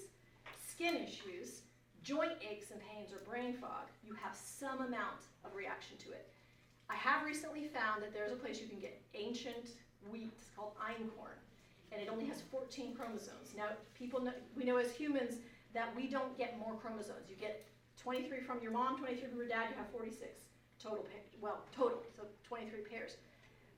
skin issues, joint aches and pains, or brain fog, you have some amount of reaction to it. I have recently found that there's a place you can get ancient wheat. It's called einkorn, and it only has 14 chromosomes. Now, we know as humans that we don't get more chromosomes. You get 23 from your mom, 23 from your dad, you have 46 total, so 23 pairs.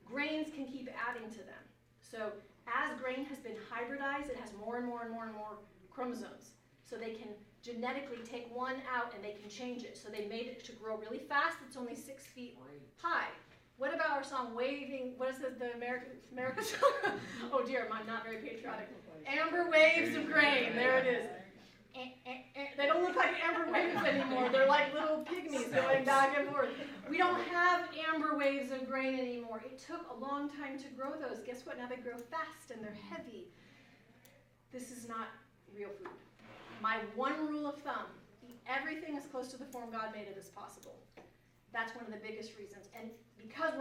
Grains can keep adding to them. So as grain has been hybridized, it has more and more and more and more chromosomes. So they can genetically take one out and they can change it. So they made it to grow really fast. It's only 6 feet high. What about our song, Waving, what is it, the American song? Oh dear, I'm not very patriotic. Amber Waves of Grain, there it is. They don't look like amber waves anymore. They're like little pygmies going back and forth. We don't have amber waves of grain anymore. It took a long time to grow those. Guess what? Now they grow fast and they're heavy. This is not real food. My one rule of thumb, eat everything as close to the form God made it as possible. That's one of the biggest reasons. And because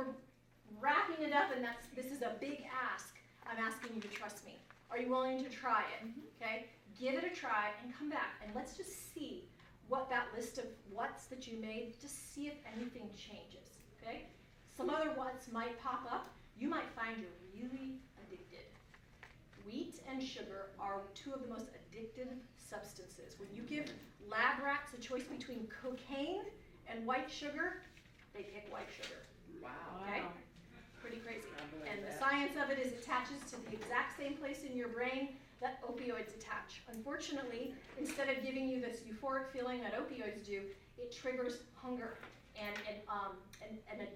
wrapping it up, and this is a big ask. I'm asking you to trust me. Are you willing to try it? Okay? Give it a try and come back, and let's just see what that list of what's that you made, just see if anything changes. Okay? Some other what's might pop up. You might find you're really addicted. Wheat and sugar are two of the most addictive substances. When you give lab rats a choice between cocaine and white sugar, they pick white sugar. Wow. Okay? Pretty crazy. I believe And the that. science of it is it attaches to the exact same place in your brain that opioids attach. Unfortunately, instead of giving you this euphoric feeling that opioids do, it triggers hunger and an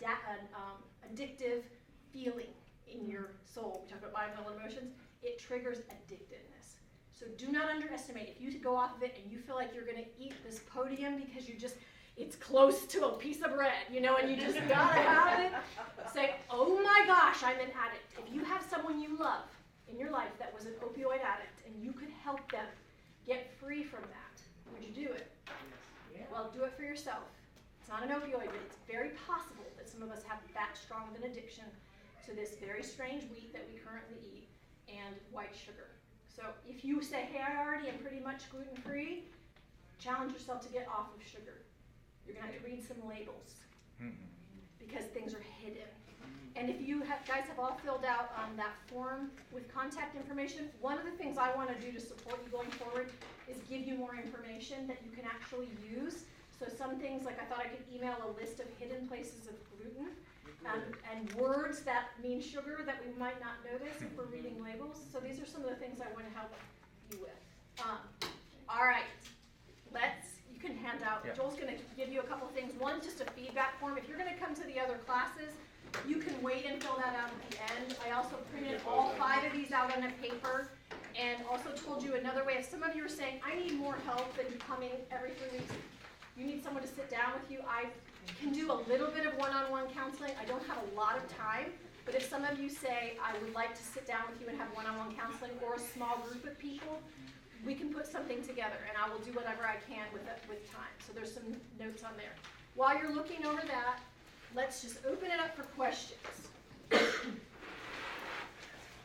addictive feeling in your soul. We talk about bipolar emotions. It triggers addictiveness. So do not underestimate. If you go off of it and you feel like you're going to eat this podium because it's close to a piece of bread, and you just gotta have it, say, oh my gosh, I'm an addict. If you have someone you love in your life that was an opioid addict and you could help them get free from that, would you do it? Yeah. Well, do it for yourself. It's not an opioid, but it's very possible that some of us have that strong of an addiction to this very strange wheat that we currently eat and white sugar. So if you say, hey, I already am pretty much gluten-free, challenge yourself to get off of sugar. You're going to have to read some labels because things are hidden. And if you guys have all filled out that form with contact information, one of the things I want to do to support you going forward is give you more information that you can actually use. So some things, like I thought I could email a list of hidden places of gluten and words that mean sugar that we might not notice if we're reading labels. So these are some of the things I want to help you with. All right, you can hand out, Yeah. Joel's going to give you a couple things. One, just a feedback form. If you're going to come to the other classes, you can wait and fill that out at the end. I also printed all 5 of these out on a paper and also told you another way. If some of you are saying, I need more help than coming every 3 weeks, you need someone to sit down with you. I can do a little bit of one-on-one counseling. I don't have a lot of time, but if some of you say, I would like to sit down with you and have one-on-one counseling or a small group of people, we can put something together, and I will do whatever I can with time. So there's some notes on there. While you're looking over that, let's just open it up for questions.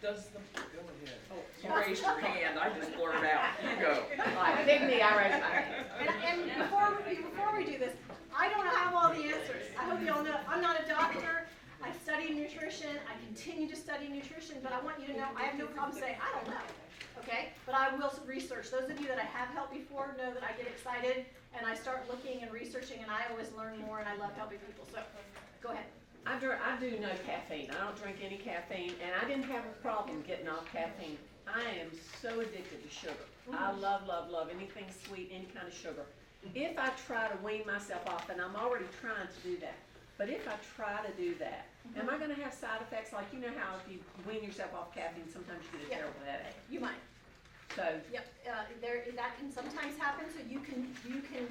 Go ahead. Oh, you raised your hand, I just blurted out. You go. Pick me, I raise my hand. And before we do this, I don't have all the answers. I hope you all know I'm not a doctor. I study nutrition. I continue to study nutrition, but I want you to know I have no problem saying I don't know. Okay? But I will research. Those of you that I have helped before know that I get excited and I start looking and researching, and I always learn more, and I love helping people. So go ahead. I do no caffeine. I don't drink any caffeine, and I didn't have a problem getting off caffeine. I am so addicted to sugar. I love anything sweet, any kind of sugar. If I try to wean myself off, and I'm already trying to do that, but if I try to do that, am I going to have side effects? Like, you know how if you wean yourself off caffeine, sometimes you get a terrible headache. You might. So, Yep. That can sometimes happen. So you can,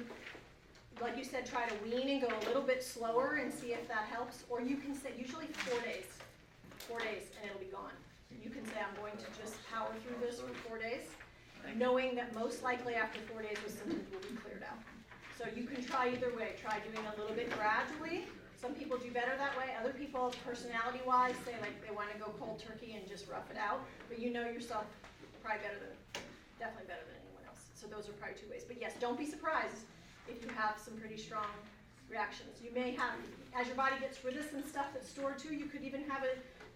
like you said, try to wean and go a little bit slower and see if that helps. Or you can say usually 4 days, and it'll be gone. You can say I'm going to just power through this for 4 days, knowing that most likely after 4 days the symptoms will be cleared out. So you can try either way. Try doing a little bit gradually. Some people do better that way. Other people, personality-wise, say like they want to go cold turkey and just rough it out. But you know yourself probably definitely better than anyone else. So those are probably 2 ways. But yes, don't be surprised if you have some pretty strong reactions. You may have, as your body gets rid of some stuff that's stored too, you could even have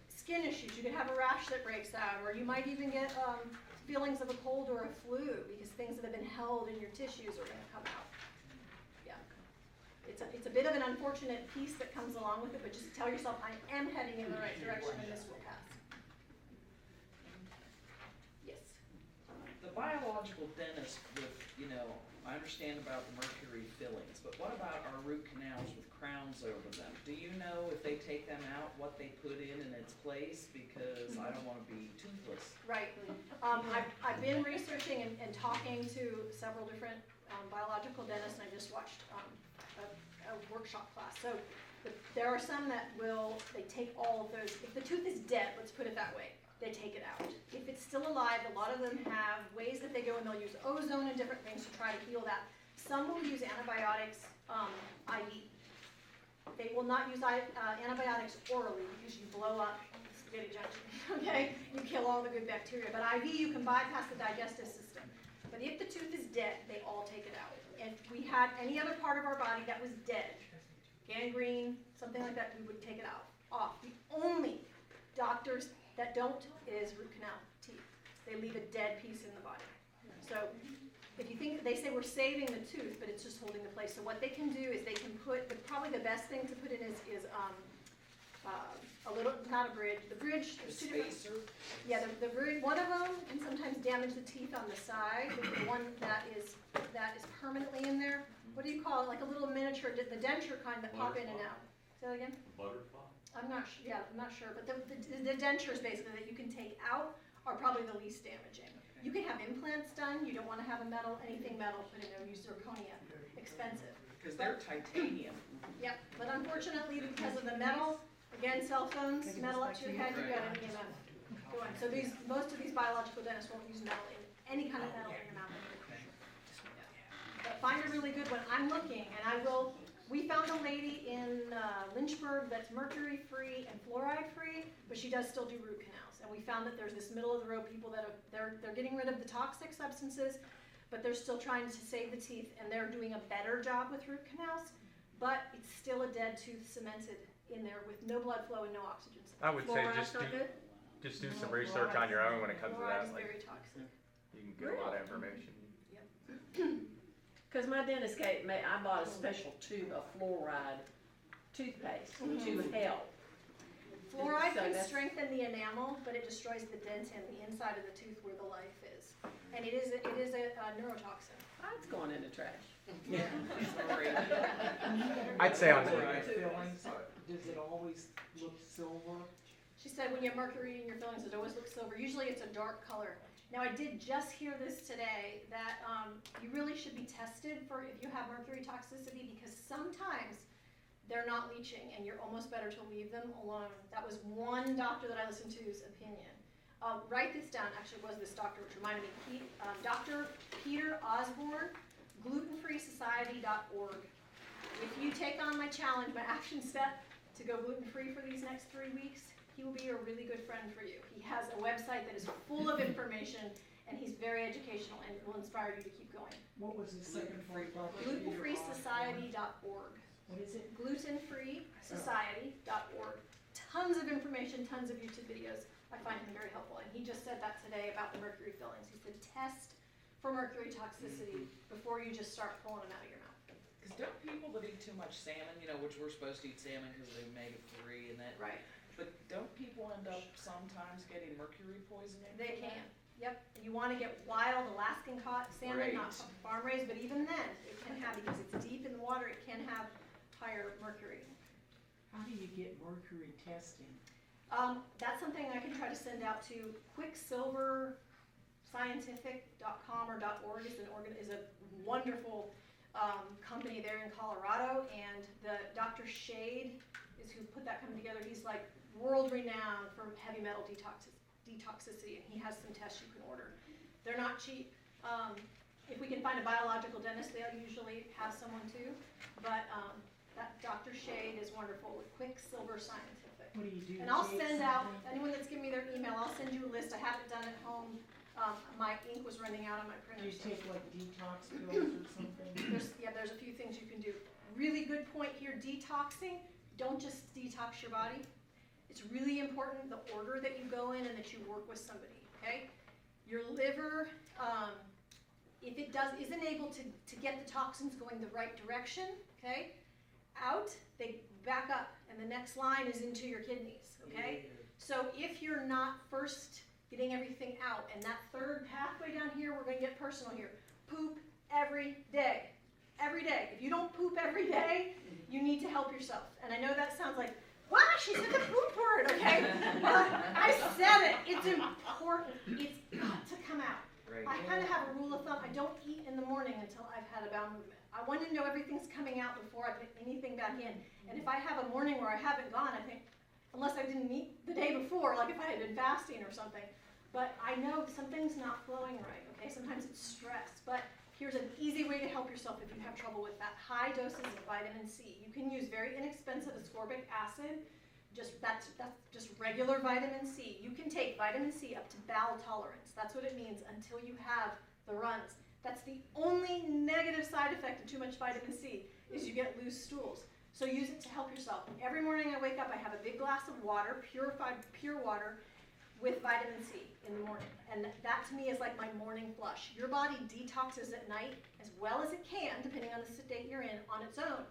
skin issues. You could have a rash that breaks out, or you might even get feelings of a cold or a flu because things that have been held in your tissues are going to come out. Yeah. It's a bit of an unfortunate piece that comes along with it, but just tell yourself, I am heading in the right direction and this will pass. Yes. The biological dentist with, I understand about the mercury fillings, but what about our root canals with crowns over them? Do you know if they take them out, what they put in its place? Because I don't want to be toothless. Right. I've been researching and talking to several different biological dentists, and I just watched a workshop class. So there are some that they take all of those. If the tooth is dead, let's put it that way, they take it out. If it's still alive, a lot of them have ways that they go, and they'll use ozone and different things to try to heal that. Some will use antibiotics IV. They will not use antibiotics orally because you blow up the spaghetti junction, okay? You kill all the good bacteria. But IV, you can bypass the digestive system. But if the tooth is dead, they all take it out. If we had any other part of our body that was dead, gangrene, something like that, we would take it off. The only doctors that don't is root canal teeth. They leave a dead piece in the body. So if you think, they say we're saving the tooth, but it's just holding the place. So what they can do is they can put, probably the best thing to put in is a little, not a bridge, the bridge, there's two different. Spacer? Yeah, the bridge, one of them can sometimes damage the teeth on the side. The one that is permanently in there, what do you call it, like a little miniature, the denture kind that pop in and out. Say that again? Butterfly? I'm not sure, but the dentures basically that you can take out are probably the least damaging. You can have implants done, you don't want to have anything metal put in there, use zirconia, expensive. Because they're titanium. Yep, but unfortunately because of the metal, again, cell phones, metal up to your head, you got an EMF going. So most of these biological dentists won't use metal in any kind of metal in your mouth. But find a really good one. I'm looking, and we found a lady in Lynchburg that's mercury-free and fluoride-free, but she does still do root canals. And we found that there's this middle-of-the-road people that they're getting rid of the toxic substances, but they're still trying to save the teeth, and they're doing a better job with root canals, but it's still a dead tooth cemented in there with no blood flow and no oxygen supply. I would say Fluoride's not good? just do some research on your own when it comes to Fluoride that. is Like, very toxic. you can get a lot of information. Because my dentist I bought a special tube of fluoride toothpaste to help. Fluoride So can that's- strengthen the enamel, but it destroys the dent and the inside of the tooth where the life is. And it is a neurotoxin. Oh, it's going in the trash. Sorry. I'd say on the Fluoride. Fillings, does it always look silver? She said when you have mercury in your fillings, it always looks silver. Usually it's a dark color. Now I did just hear this today that you really should be tested for if you have mercury toxicity because sometimes they're not leaching and you're almost better to leave them alone. That was one doctor that I listened to's opinion. Write this down, actually it was this doctor which reminded me, Dr. Peter Osborne, glutenfreesociety.org. If you take on my challenge, my action step to go gluten-free for these next 3 weeks, he will be a really good friend for you. He has a website that is full of information and he's very educational and will inspire you to keep going. What was the second part? Glutenfreesociety.org. What is it? Glutenfreesociety.org. Tons of information, tons of YouTube videos. I find him very helpful. And he just said that today about the mercury fillings. He said test for mercury toxicity before you just start pulling them out of your mouth. Because don't people that eat too much salmon, which we're supposed to eat salmon because of the omega-3 and that, Right. but don't people end up sometimes getting mercury poisoning? They from can. that? Yep. And you want to get wild Alaskan caught salmon, not Right. farm raised, but even then it can have, because it's deep in the water, it can have higher mercury. How do you get mercury testing? That's something I can try to send out to quicksilverscientific.com or .org is a wonderful company there in Colorado, and the Dr. Shade is who put that company together. He's like world renowned for heavy metal detoxicity, and he has some tests you can order. They're not cheap. If we can find a biological dentist, they'll usually have someone too, but that Dr. Shade is wonderful with Quicksilver Scientific. What do you do? And I'll Take send out, something? anyone that's given me their email, I'll send you a list. I have it done at home. My ink was running out on my Do printer. you so take like detox pills or something? there's a few things you can do. Really good point here, detoxing. Don't just detox your body. It's really important the order that you go in and that you work with somebody, okay? Your liver, if it isn't able to get the toxins going the right direction, okay? Out, they back up, and the next line is into your kidneys, okay? So if you're not first getting everything out, and that third pathway down here, we're gonna get personal here. Poop every day. Every day. If you don't poop every day, you need to help yourself. And I know that sounds like, wow, she said the poop word, okay? Well, I said it. It's important. It's got to come out. Right. I kind of have a rule of thumb. I don't eat in the morning until I've had a bowel movement. I want to know everything's coming out before I put anything back in. And if I have a morning where I haven't gone, I think, unless I didn't eat the day before, like if I had been fasting or something. But I know something's not flowing right, okay? Sometimes it's stress. But Here's an easy way to help yourself if you have trouble with that. High doses of vitamin C. You can use very inexpensive ascorbic acid. That's just regular vitamin C. You can take vitamin C up to bowel tolerance. That's what it means until you have the runs. That's the only negative side effect of too much vitamin C is you get loose stools. So use it to help yourself. Every morning I wake up, I have a big glass of water, purified, pure water, with vitamin C in the morning. And that to me is like my morning flush. Your body detoxes at night as well as it can, depending on the state you're in, on its own.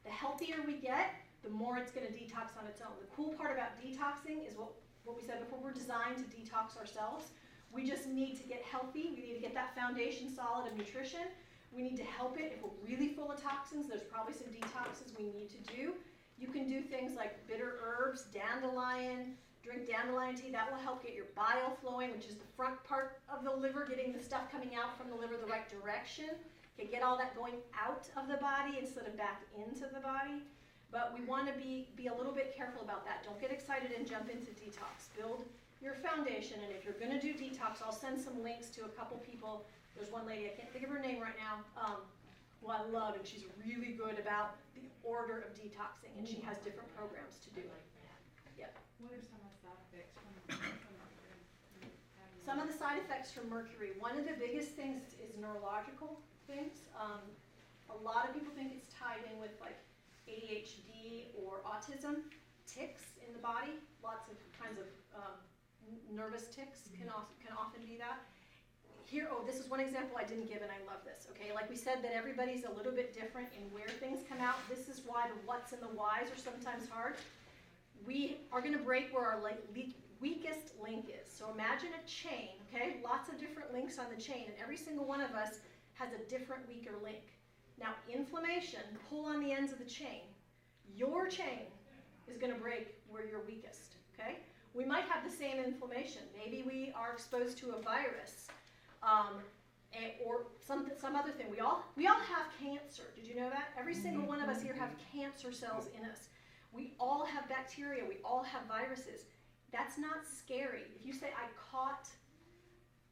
The healthier we get, the more it's going to detox on its own. The cool part about detoxing is what we said before, we're designed to detox ourselves. We just need to get healthy. We need to get that foundation solid of nutrition. We need to help it. If we're really full of toxins, there's probably some detoxes we need to do. You can do things like bitter herbs, dandelion, drink dandelion tea. That will help get your bile flowing, which is the front part of the liver, getting the stuff coming out from the liver the right direction. Okay, get all that going out of the body instead of back into the body. But we want to be a little bit careful about that. Don't get excited and jump into detox. Build your foundation, and if you're going to do detox, I'll send some links to a couple people. There's one lady, I can't think of her name right now, who I love, and she's really good about the order of detoxing, and she has different programs to do it. Yep. What are some of the side effects from mercury? Some of the side effects from mercury, one of the biggest things is neurological things. A lot of people think it's tied in with like ADHD or autism. Ticks in the body, lots of kinds of nervous ticks can often be that. Here, this is one example I didn't give, and I love this, okay? Like we said that everybody's a little bit different in where things come out. This is why the whats and the whys are sometimes hard. We are going to break where our weakest link is. So imagine a chain, okay? Lots of different links on the chain, and every single one of us has a different weaker link. Now, inflammation, pull on the ends of the chain. Your chain is going to break where you're weakest, okay? We might have the same inflammation. Maybe we are exposed to a virus, or some other thing. We all have cancer. Did you know that? Every single one of us here have cancer cells in us. We all have bacteria. We all have viruses. That's not scary. If you say, I caught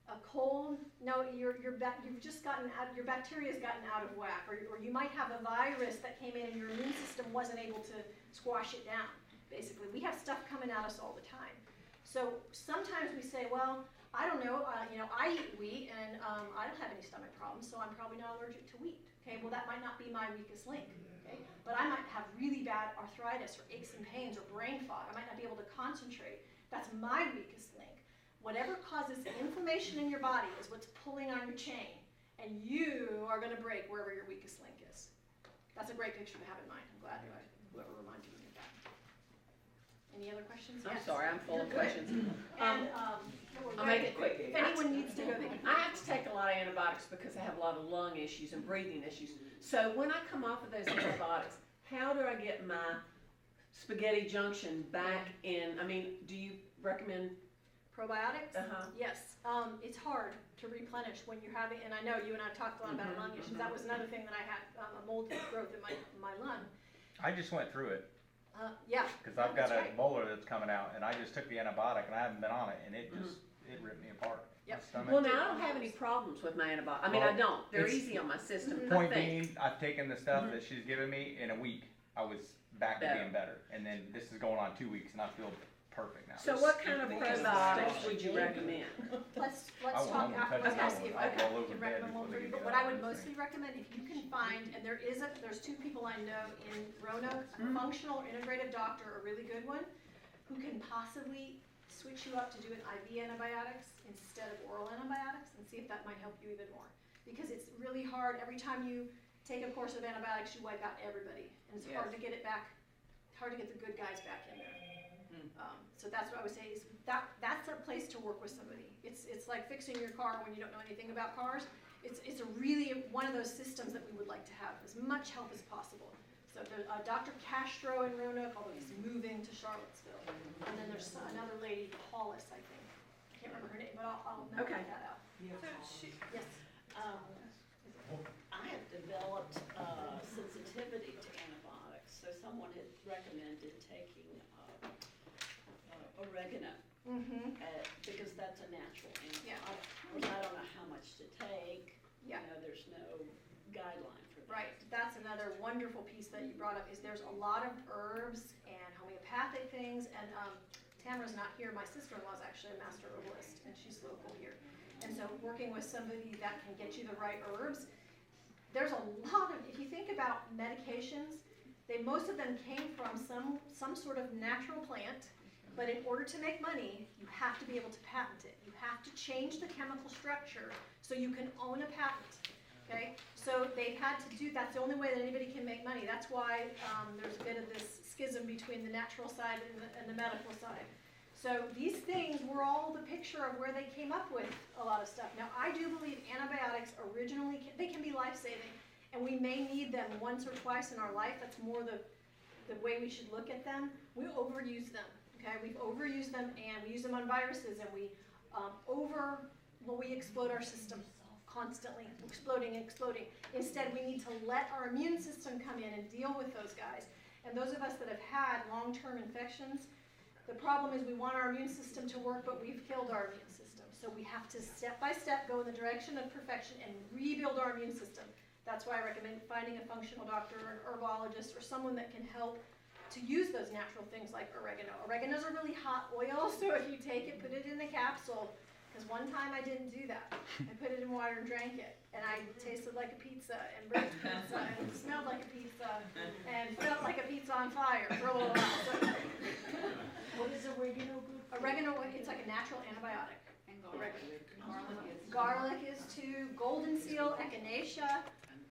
a cold, no, you've just gotten out, your bacteria's gotten out of whack, or you might have a virus that came in and your immune system wasn't able to squash it down. Basically, we have stuff coming at us all the time. So sometimes we say, well, I don't know, I eat wheat and I don't have any stomach problems, so I'm probably not allergic to wheat. Okay, well that might not be my weakest link. Okay, but I might have really bad arthritis or aches and pains or brain fog. I might not be able to concentrate. That's my weakest link. Whatever causes inflammation in your body is what's pulling on your chain, and you are going to break wherever your weakest link is. That's a great picture to have in mind. I'm glad whoever reminded me of that. Any other questions? I'm Yes. sorry, I'm full of questions. And I'll make it quick. if anyone needs to go, they can. I have to take a lot of antibiotics because I have a lot of lung issues and breathing issues. So when I come off of those antibiotics, how do I get my spaghetti junction back in? I mean, do you recommend? Probiotics? Uh-huh. Yes. It's hard to replenish when you're having, and I know you and I talked a lot about lung issues. That was another thing that I had, a mold growth in my lung. I just went through it, Yeah. because I've got That's a right. bowler that's coming out, and I just took the antibiotic, and I haven't been on it, and it just, it ripped me apart. Yep. My stomach. Well, now I don't have any problems with my antibiotics. I mean, I Well, don't. They're it's- easy on my system. Point I think. being, I've taken the stuff that she's given me in a week. I was back to Better. being better, and then this is going on 2 weeks, and I feel perfect now. So what kind of Because of the probiotics stuff would she you gave recommend? Let's I won't talk even after touch this. that See if one. I I'll roll over can bed recommend one before for they you. get But it what I out would of this mostly recommend, if you can find, and there's two people I know in Roanoke, a functional or integrative doctor, a really good one, who can possibly switch you up to do an IV antibiotics instead of oral antibiotics, and see if that might help you even more. Because it's really hard. Every time you take a course of antibiotics, you wipe out everybody, and it's hard to get it back. Hard to get the good guys back in there. So that's what I would say is that's a place to work with somebody. It's like fixing your car when you don't know anything about cars. It's a really one of those systems that we would like to have as much help as possible. So there's Dr. Castro in Roanoke, although he's moving to Charlottesville, and then there's another lady, Hollis, I think. I can't remember her name, but I'll Okay. find that out. Yes. I have developed sensitivity to antibiotics, so someone had recommended taking oregano Mm-hmm. because that's a natural antibiotic. Yeah. Of course, I don't know how much to take, Yeah. There's no guideline for that. Right, that's another wonderful piece that you brought up, is there's a lot of herbs and homeopathic things, and Tamara's not here, my sister-in-law is actually a master herbalist, and she's local here. And so working with somebody that can get you the right herbs, there's a lot of, if you think about medications, most of them came from some sort of natural plant, but in order to make money, you have to be able to patent it. You have to change the chemical structure so you can own a patent, okay? So they've had to do, that's the only way that anybody can make money. That's why there's a bit of this schism between the natural side and the medical side. So these things were all the picture of where they came up with a lot of stuff. Now, I do believe antibiotics originally, they can be life-saving, and we may need them once or twice in our life. That's more the way we should look at them. We overuse them, okay? We've overused them, and we use them on viruses, and we explode our system constantly, exploding. Instead, we need to let our immune system come in and deal with those guys. And those of us that have had long-term infections, the problem is we want our immune system to work, but we've killed our immune system. So we have to step by step go in the direction of perfection and rebuild our immune system. That's why I recommend finding a functional doctor or an herbologist or someone that can help to use those natural things like oregano. Oregano's a really hot oil, so if you take it, put it in a capsule. Because one time I didn't do that. I put it in water and drank it, and I tasted like a pizza, and burnt pizza, and smelled like a pizza, and felt like a pizza on fire for a little while. So, What is oregano good for? oregano, it's like a natural antibiotic. And Oregano. garlic is. Garlic is too. Golden seal, echinacea.